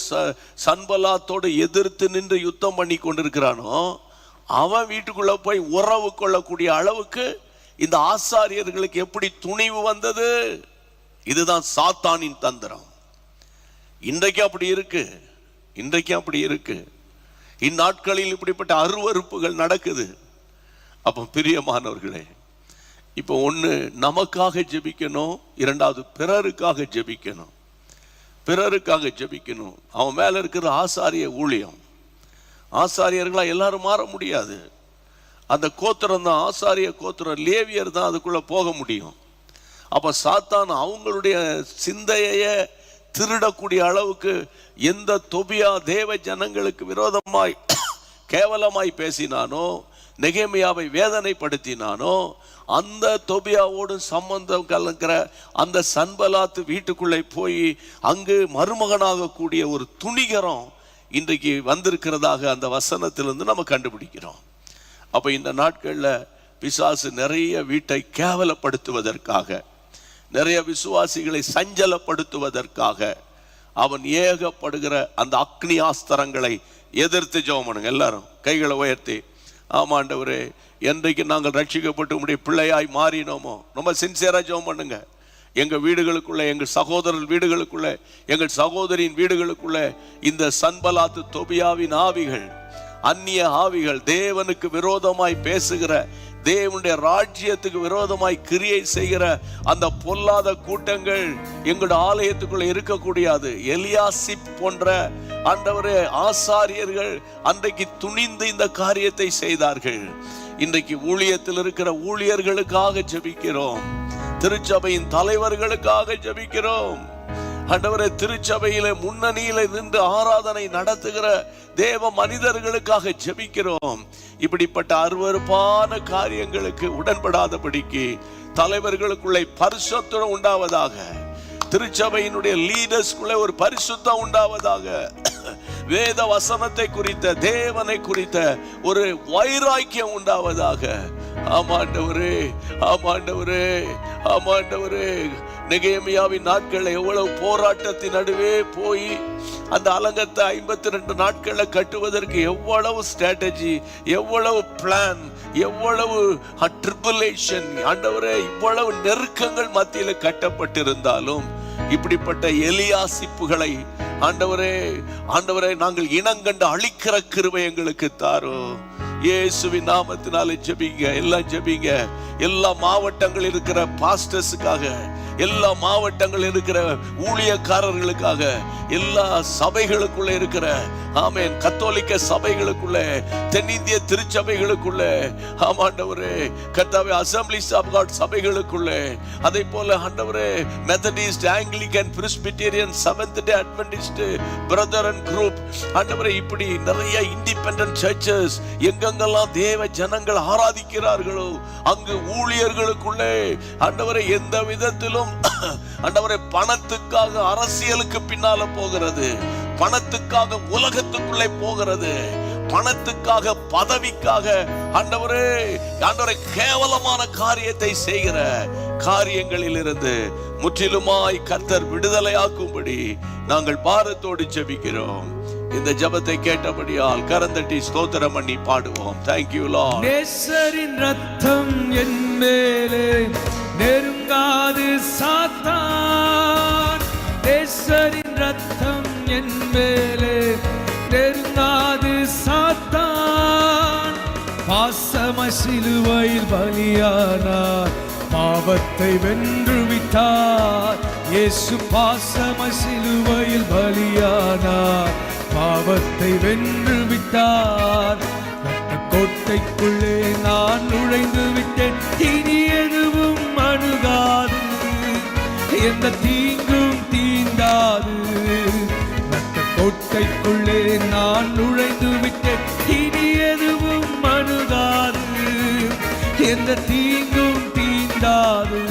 சன்பலாத்தோடு எதிர்த்து நின்று யுத்தம் பண்ணி கொண்டிருக்கிறானோ அவன் வீட்டுக்குள்ள போய் உறவு கொள்ளக்கூடிய அளவுக்கு இந்த ஆசாரியர்களுக்கு எப்படி துணிவு வந்தது? இதுதான் சாத்தானின் தந்திரம். இன்றைக்கு அப்படி இருக்கு. இந்நாட்களில் இப்படிப்பட்ட அருவருப்புகள் நடக்குது. அப்போ பிரியமானவர்களே, இப்போ ஒன்று நமக்காக ஜெபிக்கணும், இரண்டாவது பிறருக்காக ஜெபிக்கணும். பிறருக்காக ஜெபிக்கணும். அவன் மேலே இருக்கிற ஆசாரிய ஊழியம். ஆசாரியர்களாக எல்லாரும் மாற முடியாது. அந்த கோத்திரம் தான் ஆசாரிய கோத்திரம், லேவியர் தான் அதுக்குள்ளே போக முடியும். அப்போ சாத்தான் அவங்களுடைய சிந்தையை திருடக்கூடிய அளவுக்கு எந்த தொபியா தேவ ஜனங்களுக்கு விரோதமாய் கேவலமாய் பேசினானோ, நெகேமியாவை வேதனைப்படுத்தினானோ, அந்த தொபியாவோடு சம்பந்தம் கலக்கிற அந்த சன்பலாத்து வீட்டுக்குள்ளே போய் அங்கு மருமகனாக கூடிய ஒரு துணிகரம் இன்றைக்கு வந்திருக்கிறதாக அந்த வசனத்திலிருந்து நம்ம கண்டுபிடிக்கிறோம். அப்போ இந்த நாட்களில் பிசாசு நிறைய வீட்டை கேவலப்படுத்துவதற்காக, நிறைய விசுவாசிகளை சஞ்சலப்படுத்துவதற்காக அவன் ஏகப்படுகிற அந்த அக்னி ஆஸ்திரங்களை எதிர்த்து ஜெபம் பண்ணுங்க. எல்லாரும் கைகளை உயர்த்தி, ஆமாண்டவரே, என்றைக்கு நாங்கள் ரட்சிக்கப்பட்டு உம்முடைய பிள்ளையாய் மாறினோமோ ரொம்ப சின்சியரா ஜெபம் பண்ணுங்க. எங்கள் வீடுகளுக்குள்ள, எங்கள் சகோதரர் வீடுகளுக்குள்ள, எங்கள் சகோதரின் வீடுகளுக்குள்ள இந்த சன்பலாத்து தொபியாவின் ஆவிகள், அந்நிய ஆவிகள், தேவனுக்கு விரோதமாய் பேசுகிற, தேவனுடைய ராஜ்யத்துக்கு விரோதமாய் கிரியை செய்கிற அந்த பொல்லாத கூட்டங்கள் எங்களுடைய ஆலயத்துக்குள்ள இருக்கக்கூடாது. எலியாசிப் போன்ற ஆண்டவரே ஆசாரியர்கள் அன்றைக்கு துணிந்து இந்த காரியத்தை செய்தார்கள். இன்றைக்கு ஊழியத்தில் இருக்கிற ஊழியர்களுக்காக ஜெபிக்கிறோம். திருச்சபையின் தலைவர்களுக்காக ஜெபிக்கிறோம். ஆண்டவரே, திருச்சபையில முன்னணியில நின்று ஆராதனை நடத்துகிற தேவ மனிதர்களுக்காக ஜெபிக்கிறோம். இப்படிப்பட்ட அருவருப்பான காரியங்களுக்கு உடன்படாதபடிக்கு தலைவர்களுக்குள்ளே பரிசுத்தம் உண்டாவதாக, திருச்சபையினுடைய லீடர்ஸ்குள்ளே ஒரு பரிசுத்தம் உண்டாவதாக, வேத வசனத்தை குறித்த, தேவனை குறித்த ஒரு வைராக்கியம் உண்டாவதாக. ஆமாண்டவரே, ஆமாண்டவரே, ஆமாண்டவரே. நெகேமியாவின் நாட்கள் எவ்வளவு போராட்டத்தின் நடுவே போய் அந்த அலங்கத்தை 52 நாட்களை கட்டுவதற்கு எவ்வளவு ஸ்ட்ராட்டஜி, எவ்வளவு பிளான், எவ்வளவு ட்ரிபுலேஷன், ஆண்டவரே, இவ்வளவு நெருக்கங்கள் மத்தியில் கட்டப்பட்டிருந்தாலும் இப்படிப்பட்ட எலியாசிப்புகளை ஆண்டவரே, ஆண்டவரே, நாங்கள் இனங்கண்டு அழிக்கிற கிருபை எங்களுக்கு தாரும். இயேசுவின் நாமத்தினாலே ஜெபிங்க, எல்லாம் ஜெபிங்க. எல்லா மாவட்டங்களில் இருக்கிற பாஸ்டர்ஸுக்காக, எல்லா மாவட்டங்களில் இருக்கிற ஊழியக்காரர்களுக்காக, எல்லா சபைகளுக்குள்ள இருக்கிற, ஆமென், கத்தோலிக்க சபைகளுக்குள்ள, தென்னிந்திய திருச்சபைகளுக்குள்ள, ஆமாண்டவரே, கர்த்தாவே, அசம்பிளிஸ் ஆஃப் காட் சபைகளுக்குள்ள, அதே போல ஆண்டவரே, Methodist, Anglican, Presbyterian, seventh day Adventist brethren group, ஆண்டவரே, இப்படி நிறைய இண்டிபெண்டன்ட் சர்ச்சஸ் எங்கெங்கெல்லாம் தேவ ஜனங்கள் ஆராதிக்கிறார்களோ அங்கு ஊழியர்களுக்குள்ளே ஆண்டவரே எந்த விதத்திலும் ஆண்டவரே பணத்துக்காக அரசியலுக்கு பின்னால போகிறது, பணத்துக்காக உலகத்துக்குள்ளே போகிறது, பணத்துக்காக பதவிக்காக ஆண்டவரே, ஆண்டவரே, கேவலமான காரியத்தை செய்கிற காரியங்களில் இருந்து முற்றிலுமாய் கர்த்தர் விடுதலையாக்கும்படி நாங்கள் பாரத்தோடு ஜெபிக்கிறோம். இந்த ஜெபத்தை கேட்டபடியால் கரந்தட்டி ஸ்தோத்திரம் பண்ணி பாடுவோம். Thank you Lord. நேசரின் ரத்தம் என் மேலே நெருங்காது சாத்தான், நேசரின் ரத்தம் என் மேலே நெருங்காது சாத்தான். பாசம சிலுவையில் பலியானார், பாவத்தை வென்று விட்டார். இயேசு பாசம சிலுவையில் பலியானார், பாவத்தை வென்று விட்டார். கோட்டைக்குள்ளே நான் நுழைந்து விட்டேன், இனி எதுவும் அணுகாது, எந்த தீங்கும் தீண்டாது. கோட்டைக்குள்ளே நான் நுழைந்து விட்டேன், இனி எதுவும் அணுகாது, எந்த தீங்கும் தீண்டாது.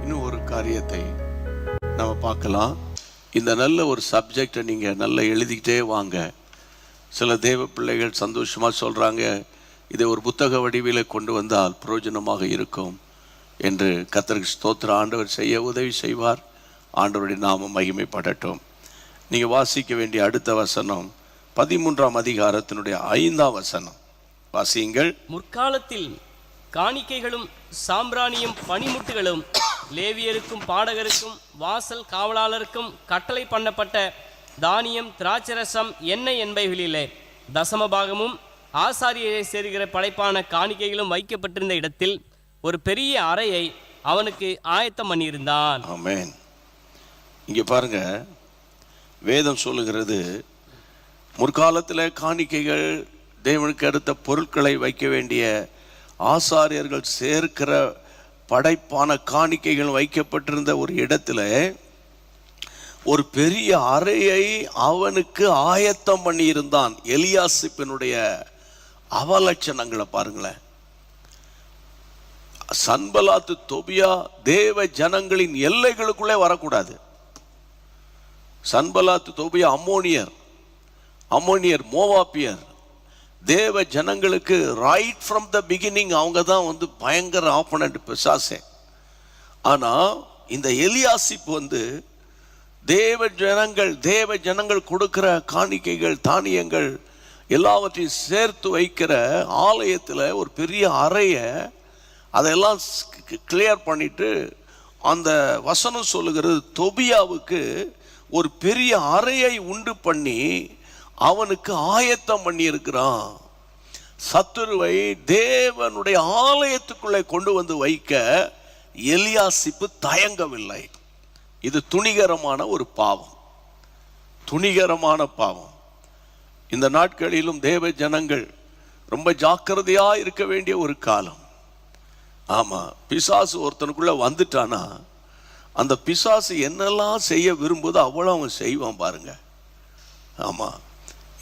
இன்னும் ஒரு காரியத்தை நம்ம பார்க்கலாம். இந்த நல்ல ஒரு சப்ஜெக்டை நீங்கள் நல்லா எழுதிக்கிட்டே வாங்க. சில தேவ பிள்ளைகள் சந்தோஷமாக சொல்கிறாங்க, இதை ஒரு புத்தக வடிவில் கொண்டு வந்தால் பிரயோஜனமாக இருக்கும் என்று. கர்த்தருக்கு ஸ்தோத்திர. ஆண்டவர் செய்ய உதவி செய்வார். ஆண்டவருடைய நாமம் மகிமைப்படட்டும். நீங்கள் வாசிக்க வேண்டிய அடுத்த வசனம் 13ஆம் அதிகாரத்தினுடைய 5ஆம் வசனம் வாசியுங்கள். முற்காலத்தில் காணிக்கைகளும் சாம்பிராணியும் பனிமுட்டுகளும் லேவியருக்கும் பாடகருக்கும் வாசல் காவலாளருக்கும் கட்டளை பண்ணப்பட்ட தானியம், திராட்சரசம், எண்ணெய் என்பவைகளிலே தசமபாகமும் ஆசாரியரை சேர்கிற படைப்பான காணிக்கைகளும் வைக்கப்பட்டிருந்த இடத்தில் ஒரு பெரிய அறையை அவனுக்கு ஆயத்தம் பண்ணியிருந்தான். ஆமென். இங்க பாருங்க, வேதம் சொல்லுகிறது, முற்காலத்தில் காணிக்கைகள், தேவனுக்கு அடுத்த பொருட்களை வைக்க வேண்டிய ஆசாரியர்கள் சேர்க்கிற படைப்பான காணிக்கைகள் வைக்கப்பட்டிருந்த ஒரு இடத்துல ஒரு பெரிய அறையை அவனுக்கு ஆயத்தம் பண்ணியிருந்தான். எலியாசிப்பினுடைய அவலட்சணங்களை பாருங்களேன். சன்பலாத்து தொபியா தேவ ஜனங்களின் எல்லைகளுக்குள்ளே வரக்கூடாது. சன்பலாத்து தொபியா அம்மோனியர் மோவாப்பியர் தேவ ஜனங்களுக்கு ரைட் ஃப்ரம் த பிகினிங் அவங்க தான் வந்து பயங்கர ஆப்பனண்ட், பிசாசே. ஆனா இந்த எலியாசிப் வந்து தேவ ஜனங்கள் கொடுக்கிற காணிக்கைகள், தானியங்கள் எல்லாவற்றையும் சேர்த்து வைக்கிற ஆலயத்தில் ஒரு பெரிய அறையை அதெல்லாம் கிளியர் பண்ணிட்டு, அந்த வசனம் சொல்லுகிறது, தொபியாவுக்கு ஒரு பெரிய அறையை உண்டு பண்ணி அவனுக்கு ஆயத்தம் பண்ணி இருக்கிறான். சத்துருவை தேவனுடைய ஆலயத்துக்குள்ளே கொண்டு வந்து வைக்க எலியாசிப்பு தயங்கவில்லை. இது துணிகரமான ஒரு பாவம், துணிகரமான பாவம். இந்த நாட்களிலும் தேவ ஜனங்கள் ரொம்ப ஜாக்கிரதையா இருக்க வேண்டிய ஒரு காலம். ஆமா, பிசாசு ஒருத்தனுக்குள்ள வந்துட்டானா அந்த பிசாசு என்னெல்லாம் செய்ய விரும்புதோ அவ்வளோ அவன் செய்வான் பாருங்க. ஆமா,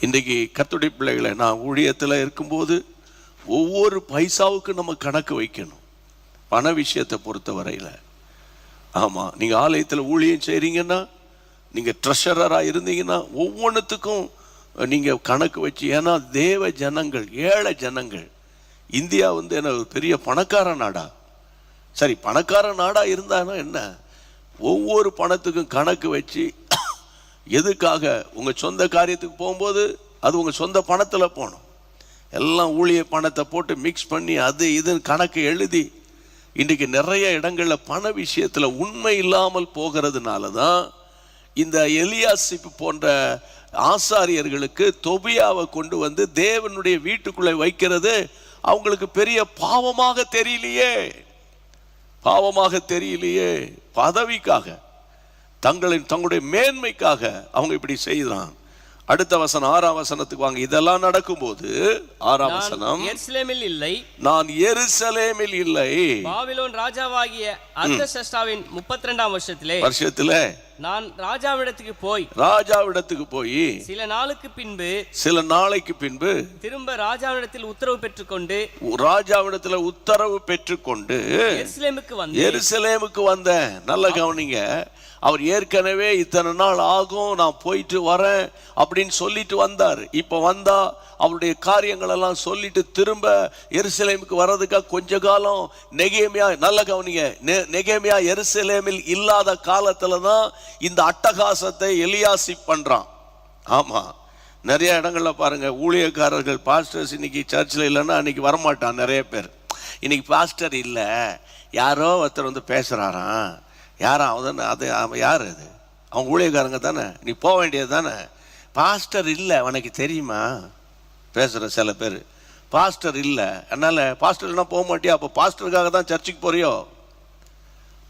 இன்றைக்கு கர்த்தருடைய பிள்ளைகளை, நான் ஊழியத்தில் இருக்கும்போது ஒவ்வொரு பைசாவுக்கு நம்ம கணக்கு வைக்கணும், பண விஷயத்தை பொறுத்த வரையில். ஆமாம், நீங்கள் ஆலயத்தில் ஊழியம் செய்கிறீங்கன்னா, நீங்கள் ட்ரெஷரராக இருந்தீங்கன்னா ஒவ்வொன்றுத்துக்கும் நீங்கள் கணக்கு வச்சு, ஏன்னா தேவ ஜனங்கள், ஏழை ஜனங்கள். இந்தியா வந்து என்ன ஒரு பெரிய பணக்கார நாடா? சரி, பணக்கார நாடாக இருந்தானா என்ன, ஒவ்வொரு பணத்துக்கும் கணக்கு வச்சு, எதுக்காக உங்கள் சொந்த காரியத்துக்கு போகும்போது அது உங்கள் சொந்த பணத்தில் போகணும். எல்லாம் ஊழிய பணத்தை போட்டு மிக்ஸ் பண்ணி அது இதுன்னு கணக்கு எழுதி, இன்றைக்கு நிறைய இடங்களில் பண விஷயத்தில் உண்மை இல்லாமல் போகிறதுனால தான் இந்த எலியாசிப்பு போன்ற ஆசாரியர்களுக்கு தொபியாவை கொண்டு வந்து தேவனுடைய வீட்டுக்குள்ளே வைக்கிறது அவங்களுக்கு பெரிய பாவமாக தெரியலையே. பதவிக்காக, தங்களுடைய மேன்மைக்காக அவங்க இப்படி செய்தான். அடுத்த வசனம், 6ஆம் வசனத்துக்கு வாங்க. இதெல்லாம் நடக்கும்போது 6ஆம் வசனம், நான் எருசலேமில் இல்லை, பாபிலோன் ராஜாவாகிய அர்தசஷ்டாவின் 32ஆம் வருஷத்திலே நான் ராஜாவிடத்துக்கு போய் சில நாளைக்கு பின்பு திரும்ப ராஜாவிடத்தில் உத்தரவு பெற்றுக்கொண்டு எருசலேமுக்கு வந்தேன். நல்ல கவனிங்க, அவர் ஏற்கனவே இத்தனை நாள் ஆகும், நான் போயிட்டு வரேன் அப்படின்னு சொல்லிட்டு வந்தார். இப்ப வந்தா அவருடைய காரியங்கள் எல்லாம் சொல்லிட்டு திரும்ப எருசலேமுக்கு வர்றதுக்காக கொஞ்ச காலம் நெகேமியா, நல்ல கவனிங்க, நெகேமியா எருசலேமில் இல்லாத காலத்துல தான் இந்த அட்டகாசத்தை எலியாசிப் பண்றான். ஆமா, நிறைய இடங்கள்ல பாருங்க, ஊழியக்காரர்கள், பாஸ்டர்ஸ் இன்னைக்கு சர்ச்சில் இல்லைன்னா அன்னைக்கு வரமாட்டான். நிறைய பேர் இன்னைக்கு பாஸ்டர் இல்லை, யாரோ ஒருத்தர் வந்து பேசுறாராம். யாரா அது யார் அது? அவங்க ஊழியக்காரங்க தானே, நீ போக வேண்டியது தானே. பாஸ்டர் இல்லை, உனக்கு தெரியுமா? பேசுகிற சில பேர், பாஸ்டர் இல்லை, அதனால் பாஸ்டர்னா போக மாட்டியா? அப்போ பாஸ்டருக்காக தான் சர்ச்சுக்கு போறியோ?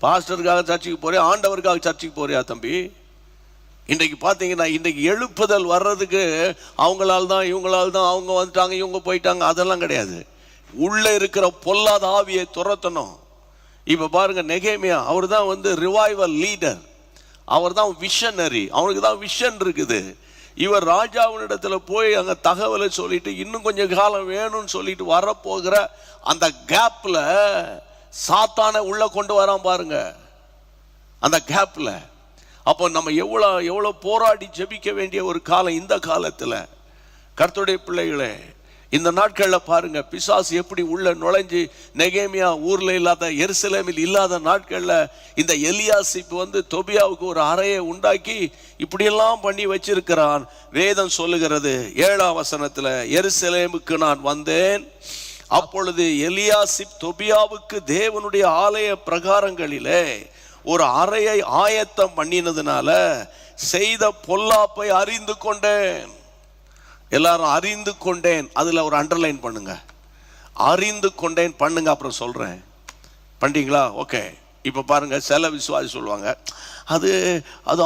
பாஸ்டருக்காக சர்ச்சுக்கு போறியா? ஆண்டவருக்காக சர்ச்சுக்கு போறியா தம்பி? இன்றைக்கு பார்த்தீங்கன்னா, இன்றைக்கு எழுப்புதல் வர்றதுக்கு அவங்களால் தான், இவங்களால் தான், அவங்க வந்துட்டாங்க, இவங்க போயிட்டாங்க, அதெல்லாம் கிடையாது. உள்ளே இருக்கிற பொல்லாத ஆவியை துரத்தணும். இப்போ பாருங்க, நெகேமியா அவர் தான் வந்து ரிவைவல் லீடர், அவர் தான் விஷனரி, அவனுக்கு தான் விஷன் இருக்குது. இவர் ராஜாவினிடத்துல போய் அங்கே தகவலை சொல்லிட்டு இன்னும் கொஞ்சம் காலம் வேணும்னு சொல்லிட்டு வரப்போகிற அந்த கேப்ல சாத்தானை உள்ள கொண்டு வரான் பாருங்க, அந்த கேப்ல. அப்போ நம்ம எவ்வளோ போராடி ஜெபிக்க வேண்டிய ஒரு காலம் இந்த காலத்தில். கர்த்தருடைய பிள்ளைகளே, இந்த நாட்களில் பாருங்க, பிசாசு எப்படி உள்ள நுழைஞ்சு நெகேமியா ஊர்ல இல்லாத, எருசலேமில் இல்லாத நாட்களில் இந்த எலியாசிப் வந்து தொபியாவுக்கு ஒரு அறையை உண்டாக்கி இப்படியெல்லாம் பண்ணி வச்சிருக்கிறான். வேதம் சொல்லுகிறது 7ஆம் வசனத்துல, எருசலேமுக்கு நான் வந்தேன், அப்பொழுது எலியாசிப் தொபியாவுக்கு தேவனுடைய ஆலய பிரகாரங்களிலே ஒரு அறையை ஆயத்தம் பண்ணினதுனால செய்த பொல்லாப்பை அறிந்து கொண்டேன். எல்லாரும் அறிந்து கொண்டேன், அதுல ஒரு அண்டர்லைன் பண்ணுங்க, அறிந்து கொண்டேன் பண்ணுங்க, அப்புறம் சொல்றேன். பண்ணிட்டீங்களா? ஓகே. இப்ப பாருங்க, சில விசுவாசி சொல்லுவாங்க, அது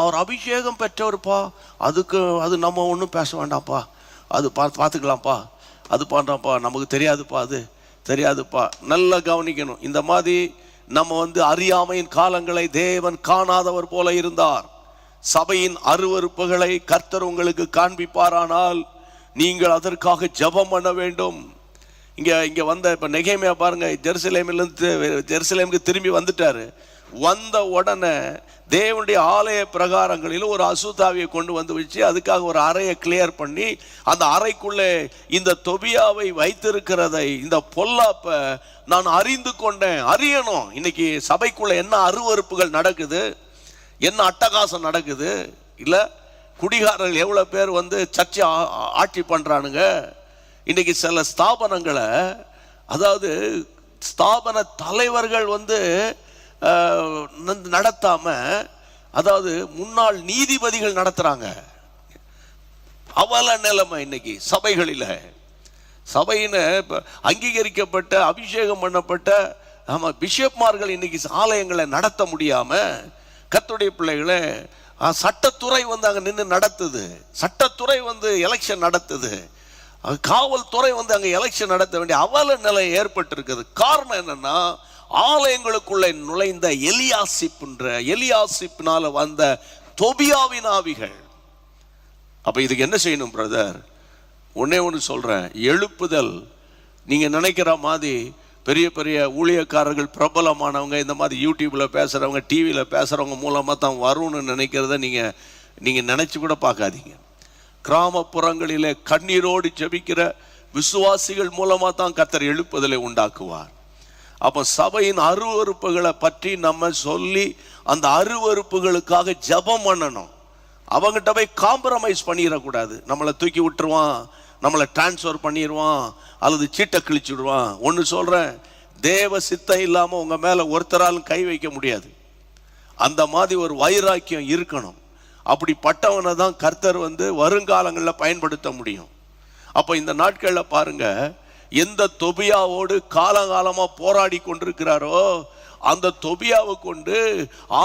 அவர் அபிஷேகம் பெற்றவருப்பா, அது நம்ம ஒன்றும் பேச வேண்டாம்ப்பா, அது பார்த்துக்கலாம்ப்பா, அது பண்ணுறோம்ப்பா, நமக்கு தெரியாதுப்பா, அது தெரியாதுப்பா. நல்லா கவனிக்கணும். இந்த மாதிரி நம்ம அறியாமையின் காலங்களை தேவன் காணாதவர் போல இருந்தார். சபையின் அருவருப்புகளை கர்த்தர் உங்களுக்கு காண்பிப்பாரானால் நீங்கள் அதற்காக ஜெபம் பண்ண வேண்டும். இங்க வந்த இப்ப நெகேமியா பாருங்க, ஜெருசலேமுக்கு திரும்பி வந்துட்டாரு. வந்த உடனே தேவனுடைய ஆலய பிரகாரங்களில் ஒரு அசுத்தாவியை கொண்டு வந்து வச்சு அதுக்காக ஒரு அறையை கிளியர் பண்ணி அந்த அறைக்குள்ளே இந்த தொபியாவை வைத்திருக்கிறதை, இந்த பொல்லாப்ப நான் அறிந்து கொண்டேன். அறியணும், இன்னைக்கு சபைக்குள்ள என்ன அருவருப்புகள் நடக்குது, என்ன அட்டகாசம் நடக்குது. இல்ல குடிகாரர்கள் எவ்வளவு பேர் சர்ச்சை ஆட்சி பண்றானுங்க. இன்னைக்கு சில ஸ்தாபனங்களை, அதாவது ஸ்தாபன தலைவர்கள் நடத்தாம, அதாவது முன்னாள் நீதிபதிகள் நடத்துறாங்க. அவல நிலைமை இன்னைக்கு சபைகளில். சபையின அங்கீகரிக்கப்பட்ட அபிஷேகம் பண்ணப்பட்ட பிஷப்மார்கள் இன்னைக்கு ஆலயங்களை நடத்த முடியாம கர்த்தருடைய பிள்ளைகளை சட்டத்துறை அங்க நின்று நடத்துது. சட்டத்துறை எலெக்ஷன் நடத்துது. காவல்துறை அங்க எலெக்ஷன் நடத்த வேண்டிய அவல நிலை ஏற்பட்டு இருக்குது. காரணம் என்னன்னா, ஆலயங்களுக்குள்ளே நுழைந்த எலியாசிப்பினால வந்த தொபியாவின் ஆவிகள். அப்ப இதுக்கு என்ன செய்யணும் பிரதர்? ஒன்னே ஒன்று சொல்றேன், எழுப்புதல். நீங்க நினைக்கிற மாதிரி பெரிய பெரிய ஊழியக்காரர்கள், பிரபலமானவங்க, இந்த மாதிரி யூடியூப்ல பேசுறவங்க, டிவியில பேசுறவங்க மூலமா தான் வரும்னு நினைக்கிறத நீங்க நினைச்சு கூட பார்க்காதீங்க. கிராமப்புறங்களிலே கண்ணீரோடு ஜெபிக்கிற விசுவாசிகள் மூலமா தான் கர்த்தர் எழுப்புதலை உண்டாக்குவார். அப்ப சபையின் அருவருப்புகளை பற்றி நம்ம சொல்லி அந்த அருவருப்புகளுக்காக ஜெபம் பண்ணணும். அவங்ககிட்ட போய் காம்ப்ரமைஸ் பண்ணிடக்கூடாது. நம்மளை தூக்கி விட்டுருவான், நம்மளை டிரான்ஸ்ஃபர் பண்ணிடுவான், அல்லது சீட்டை கிழிச்சுடுவான். ஒன்று சொல்றேன், தேவ சித்தம் இல்லாம உங்க மேல ஒருத்தராலும் கை வைக்க முடியாது. அந்த மாதிரி ஒரு வைராக்கியம் இருக்கணும். அப்படிப்பட்டவனை தான் கர்த்தர் வருங்காலங்களில் பயன்படுத்த முடியும். அப்போ இந்த நாட்களில் பாருங்க, எந்த தொபியாவோடு காலகாலமா போராடி கொண்டிருக்கிறாரோ அந்த தொபியாவை கொண்டு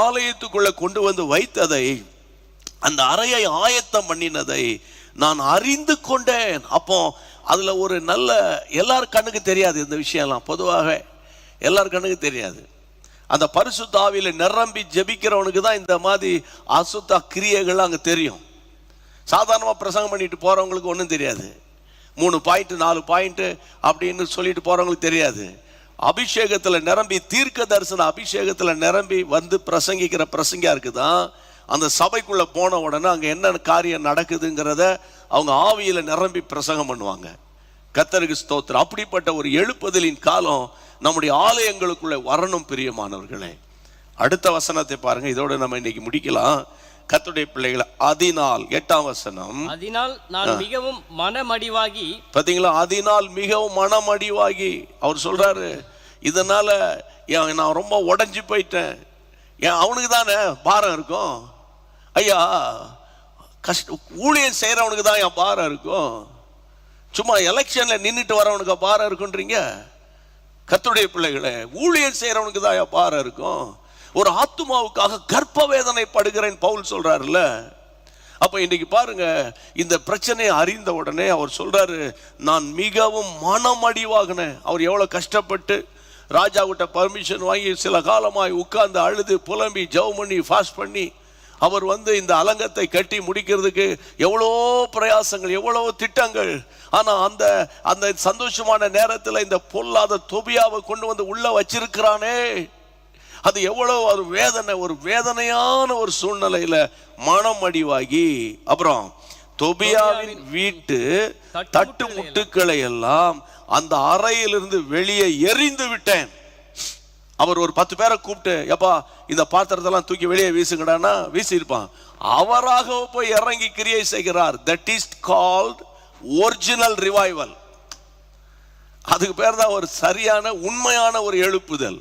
ஆலயத்துக்குள்ள கொண்டு வைத்ததை, அந்த அறையை ஆயத்தம் பண்ணினதை நான் அறிந்து கொண்டேன். அப்போ அதுல ஒரு நல்ல, எல்லார் கண்ணுக்கு தெரியாது இந்த விஷயம்லாம், பொதுவாக எல்லார் கண்ணுக்கு தெரியாது. அந்த பரிசுத்த ஆவியில நிரம்பி ஜெபிக்கிறவனுக்கு தான் இந்த மாதிரி அசுத்த கிரியைகள் அங்க தெரியும். சாதாரணமா பிரசங்கம் பண்ணிட்டு போறவங்களுக்கு ஒன்றும் தெரியாது. 3 பாயிண்ட் 4 பாயிண்ட் அப்படின்னு சொல்லிட்டு போறவங்களுக்கு தெரியாது. அபிஷேகத்துல நிரம்பி, தீர்க்க தரிசன அபிஷேகத்துல நிரம்பி பிரசங்கிக்கிற பிரசங்கியா இருக்குதான் அந்த சபைக்குள்ள போன உடனே அங்க என்ன காரியம் நடக்குதுங்கிறத அவங்க ஆவியில நிரம்பி பிரசங்கம் பண்ணுவாங்க. கர்த்தருக்கு ஸ்தோத்திரம். அப்படிப்பட்ட ஒரு எழுப்புதலின் காலம் நம்முடைய ஆலயங்களுக்குள்ள வரணும் பிரியமானவர்களே. அடுத்த வசனத்தை பாருங்க, இதோட நம்ம இன்னைக்கு முடிக்கலாம். கர்த்தருடைய பிள்ளைகளை, அதனால் 8ஆம் வசனம், அதனால் நான் மிகவும் மனமடிவாகி. பாத்தீங்களா, அதனால் மிகவும் மனமடிவாகி. அவர் சொல்றாரு, இதனால நான் ரொம்ப உடைஞ்சு போயிட்டேன். அவனுக்கு தானே பாரம் இருக்கும் ஐயா, ஊழியம் செய்யறவனுக்கு தான் என் பாரம் இருக்கும். சும்மா எலெக்ஷன்ல நின்றுட்டு வரவனுக்கு பாரம் இருக்குன்றீங்க. கர்த்தருடைய பிள்ளைகளே, ஊழியம் செய்யறவனுக்கு தான் என் பாரம் இருக்கும். ஒரு ஆத்துமாவுக்காக கர்ப்ப வேதனை படுகிறேன் பவுல் சொல்றாருல்ல. அப்ப இன்னைக்கு பாருங்க, இந்த பிரச்சனையை அறிந்த உடனே அவர் சொல்றாரு, நான் மிகவும் மனமடிவாகினேன். அவர் எவ்வளவு கஷ்டப்பட்டு ராஜா கிட்ட பர்மிஷன் வாங்கி சில காலமாய் உட்கார்ந்து அழுது புலம்பி ஜெபம் பண்ணி ஃபாஸ்ட் பண்ணி அவர் இந்த அலங்கத்தை கட்டி முடிக்கிறதுக்கு எவ்வளோ பிரயாசங்கள், எவ்வளோ திட்டங்கள். ஆனா அந்த அந்த சந்தோஷமான நேரத்தில் இந்த பொல்லாத தொபியாவை கொண்டு உள்ள வச்சிருக்கிறானே, அது எவ்வளவு ஒரு வேதனை, ஒரு வேதனையான ஒரு சூழ்நிலையில மனம் அடிவாகி, அப்புறம் தொபியாவின் வீட்டு தட்டு முட்டுக்களை எல்லாம் அந்த அறையிலிருந்து வெளியே எறிந்து விட்டேன். அவர் ஒரு 10 பேரை கூப்பிட்டு, எப்பா இந்த பாத்திரத்தெல்லாம் தூக்கி வெளியே வீசுங்கடான்னா வீசியிருப்பான். அவராக போய் இறங்கி கிரியை செய்கிறார். That is called original revival. அதுக்கு பேர் தான் ஒரு சரியான உண்மையான ஒரு எழுப்புதல்.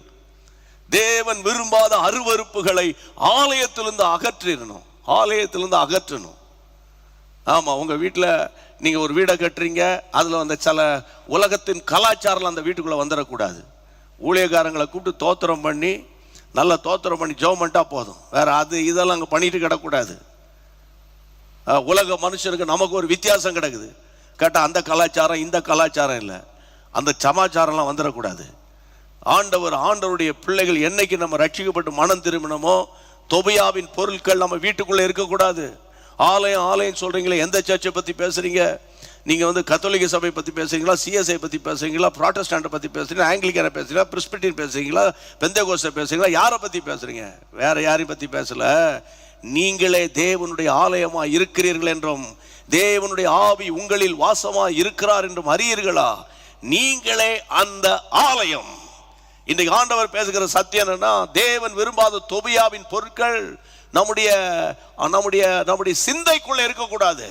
தேவன் விரும்பாத அருவருப்புகளை ஆலயத்திலிருந்து அகற்றிடணும், ஆலயத்திலிருந்து அகற்றணும். ஆமா, உங்க வீட்டில் நீங்கள் ஒரு வீடை கட்டுறீங்க, அதில் அந்த சில உலகத்தின் கலாச்சாரம் அந்த வீட்டுக்குள்ளே வந்துடக்கூடாது. ஊழியக்காரங்களை கூப்பிட்டு தோத்திரம் பண்ணி நல்லா தோத்திரம் பண்ணி ஜெபம் பண்ணிட்டா போதும். வேற அது இதெல்லாம் அங்கே பண்ணிட்டு கிடக்கூடாது. உலக மனுஷனுக்கு நமக்கு ஒரு வித்தியாசம் கிடக்குது. கேட்டால் அந்த கலாச்சாரம் இந்த கலாச்சாரம் இல்லை, அந்த சமாச்சாரம்லாம் வந்துடக்கூடாது. ஆண்டவருடைய பிள்ளைகள் என்னைக்கு நம்ம ரட்சிக்கப்பட்டு மனம் திரும்பினமோ, தொபியாவின் பொருட்கள் நம்ம வீட்டுக்குள்ளே இருக்கக்கூடாது. ஆலயம் சொல்றீங்களே, எந்த சர்ச்சை பற்றி பேசுறீங்க? நீங்கள் கத்தோலிக்க சபை பற்றி பேசுறீங்களா, சிஎஸ்ஐ பற்றி பேசுறீங்களா, ப்ராட்டஸ்டாண்டை பற்றி பேசுறீங்களா, ஆங்கிலிக்கனை பேசுறீங்களா, பிரிஸ்பிட்டின் பேசுறீங்களா, பெந்தேகோஸ்தை பேசுறீங்களா? யாரை பற்றி பேசுறீங்க? வேற யாரையும் பற்றி பேசல. நீங்களே தேவனுடைய ஆலயமா இருக்கிறீர்கள் என்றும் தேவனுடைய ஆவி உங்களில் வாசமா இருக்கிறார் என்றும் அறியீர்களா? நீங்களே அந்த ஆலயம். இன்றைக்கு ஆண்டவர் பேசுகிற சத்தியம் என்னன்னா, தேவன் விரும்பாத தொபியாவின் பொருட்கள் நம்முடைய சிந்தைக்குள்ள இருக்கக்கூடாது.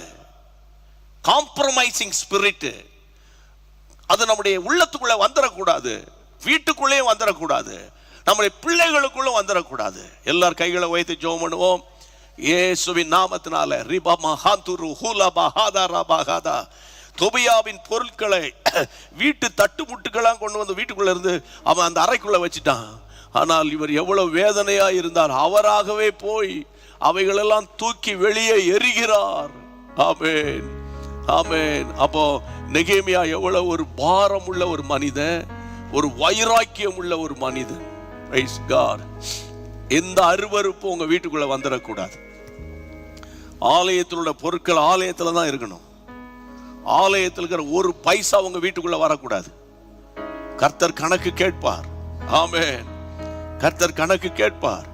காம்ப்ரமைசிங் ஸ்பிரிட் அது நம்முடைய உள்ளத்துக்குள்ள வந்துடக்கூடாது, வீட்டுக்குள்ளே வந்துடக்கூடாது, நம்முடைய பிள்ளைகளுக்குள்ள வந்துடக்கூடாது. எல்லார் கைகளை வைத்து ஜெபம் பண்ணுவோம். இயேசுவின் நாமத்தினால ரிபா மஹாந்துரு ஹூலா பஹாதா ரபஹாதா தொபியாவின் பொருட்களை வீட்டு தட்டு முட்டுக்கெல்லாம் கொண்டு வந்து வீட்டுக்குள்ள இருந்து அவன் அந்த அறைக்குள்ள வச்சுட்டான். ஆனால் இவர் எவ்வளவு வேதனையா இருந்தார். அவராகவே போய் அவைகளெல்லாம் தூக்கி வெளியே எறிகிறார். ஆமென், ஆமென். அப்போ நெகேமியா எவ்வளவு ஒரு பாரம் உள்ள ஒரு மனிதன், ஒரு வைராக்கியம் உள்ள ஒரு மனிதன். Praise god. எந்த அருவருப்பும் உங்க வீட்டுக்குள்ள வந்துடக்கூடாது. ஆலயத்தில் உள்ள பொருட்கள் ஆலயத்துல தான் இருக்கணும். ஆலயத்தில் இருக்கிற ஒரு பைசா உங்க வீட்டுக்குள்ள வரக்கூடாது. கர்த்தர் கணக்கு கேட்பார். ஆமென். கர்த்தர் கணக்கு கேட்பார்.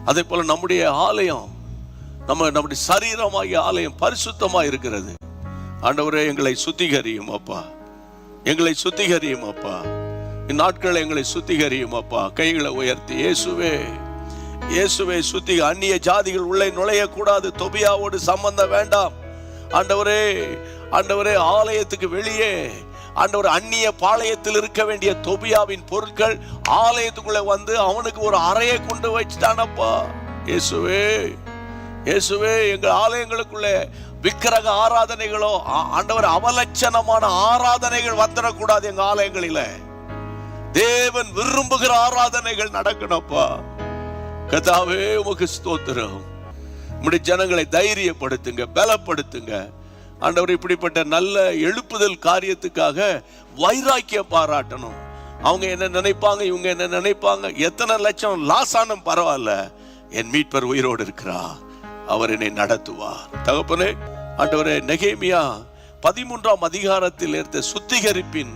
அதே போல நம்முடைய ஆலயம், நம்முடைய சரீரமாகிய ஆலயம் பரிசுத்தமா இருக்கிறது. ஆண்டவரே, எங்களை சுத்திகரியும் அப்பா, எங்களை சுத்திகரியும் அப்பா, இந்நாட்களை எங்களை சுத்திகரியும் அப்பா. கைகளை உயர்த்தி இயேசுவே, இயேசுவே சுத்தி. அந்நிய ஜாதிகள் உள்ளே நுழையக்கூடாது. தொபியாவோடு சம்பந்தம் வேண்டாம். ஆண்டவரே, ஆண்டவரே, ஆலயத்துக்கு வெளியே ஆண்டவர் அந்நிய பாளையத்தில் இருக்க வேண்டிய தொபியாவின் பொருட்கள் ஆலயத்துக்குள்ள வந்து அவனுக்கு ஒரு அறையை கொண்டு வச்சுட்டானப்பா. இயேசுவே, இயேசுவே, எங்கள் ஆலயங்களுக்குள்ளே விக்கிரக ஆராதனைகளோ ஆண்டவர் அவலட்சணமான ஆராதனைகள் வந்துடக்கூடாது. எங்க ஆலயங்களில தேவன் விரும்புகிற ஆராதனைகள் நடக்கணும்ப்பா. கர்த்தாவே, உமக்கு ஸ்தோத்திரம். உம்முடைய ஜனங்களை தைரியப்படுத்துங்க, பலப்படுத்துங்க ஆண்டவர். இப்படிப்பட்ட நல்ல எழுப்புதல் காரியத்துக்காக வைராக்கியம் பாராட்டணும். அவங்க என்ன நினைப்பாங்க, இவங்க என்ன நினைப்பாங்க, எத்தனை லட்சம் லாஸ் ஆனும் பரவாயில்ல, என் மீட்பர் உயிரோடு இருக்கிறார், அவர் என்னை நடத்துவார். தகப்பனே, ஆண்டவரே, நெகேமியா 13ஆம் அதிகாரத்தில் இருந்த சுத்திகரிப்பின்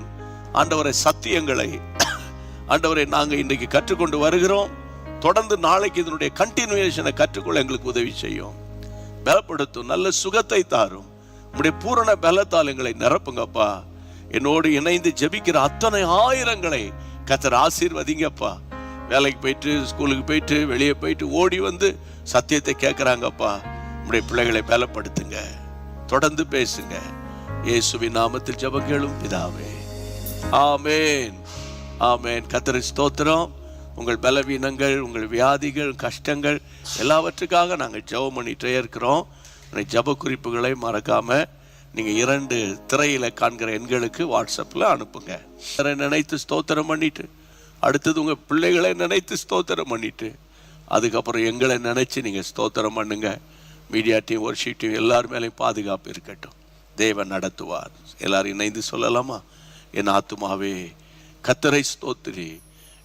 ஆண்டவரை சத்தியங்களை ஆண்டவரை நாங்க இன்றைக்கு கற்றுக்கொண்டு வருகிறோம். தொடர்ந்து நாளைக்கு இதனுடைய கண்டினியூஷனை கற்றுக்கொள்ள எங்களுக்கு உதவி செய்யும், பலப்படுத்தும், நல்ல சுகத்தை தாரும். உடைய பூரண பலத்தால் எங்களை நிரப்புங்கப்பா. என்னோடு இணைந்து ஜெபிக்கிற அத்தனை ஆயிரங்களை கர்த்தர் ஆசீர்வதிங்கப்பா. வேலைக்கு போயிட்டு, ஸ்கூலுக்கு போயிட்டு, வெளியே போயிட்டு ஓடி வந்து சத்தியத்தை கேட்கிறாங்கப்பா. உடைய பிள்ளைகளை பலப்படுத்துங்க, தொடர்ந்து பேசுங்க. இயேசுவின் நாமத்தில் ஜெபம் கேளும் பிதாவே, ஆமென், ஆமென். கர்த்தரை ஸ்தோத்திரம். உங்கள் பலவீனங்கள், உங்கள் வியாதிகள், கஷ்டங்கள் எல்லாவற்றுக்காக நாங்கள் ஜெபம் பண்ணிட்டே இருக்கிறோம். ஜெப குறிப்புகளை மறக்காம நீங்க 2 திரையில காண்கிற எண்களுக்கு வாட்ஸ்அப்ல அனுப்புங்க. நினைத்து ஸ்தோத்திரம் பண்ணிட்டு, அடுத்தது உங்க பிள்ளைகளை நினைத்து ஸ்தோத்திரம் பண்ணிட்டு, அதுக்கப்புறம் எங்களை நினைச்சு நீங்க ஸ்தோத்திரம் பண்ணுங்க. மீடியா டீம், வொர்ஷிப் டீம் எல்லார் மேலேயும் பாதுகாப்பு இருக்கட்டும். தேவன் நடத்துவார். எல்லாரும் இணைந்து சொல்லலாமா? என் ஆத்துமாவே கர்த்தரை ஸ்தோத்திரி,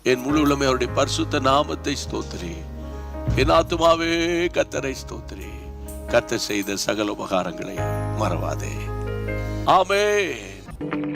என் முழு உள்ளமே அவருடைய பரிசுத்த நாமத்தை ஸ்தோத்திரி. என் ஆத்துமாவே கர்த்தரை ஸ்தோத்திரி, கர்த்தர் செய்த சகல உபகாரங்களை மறவாதே. ஆமென்.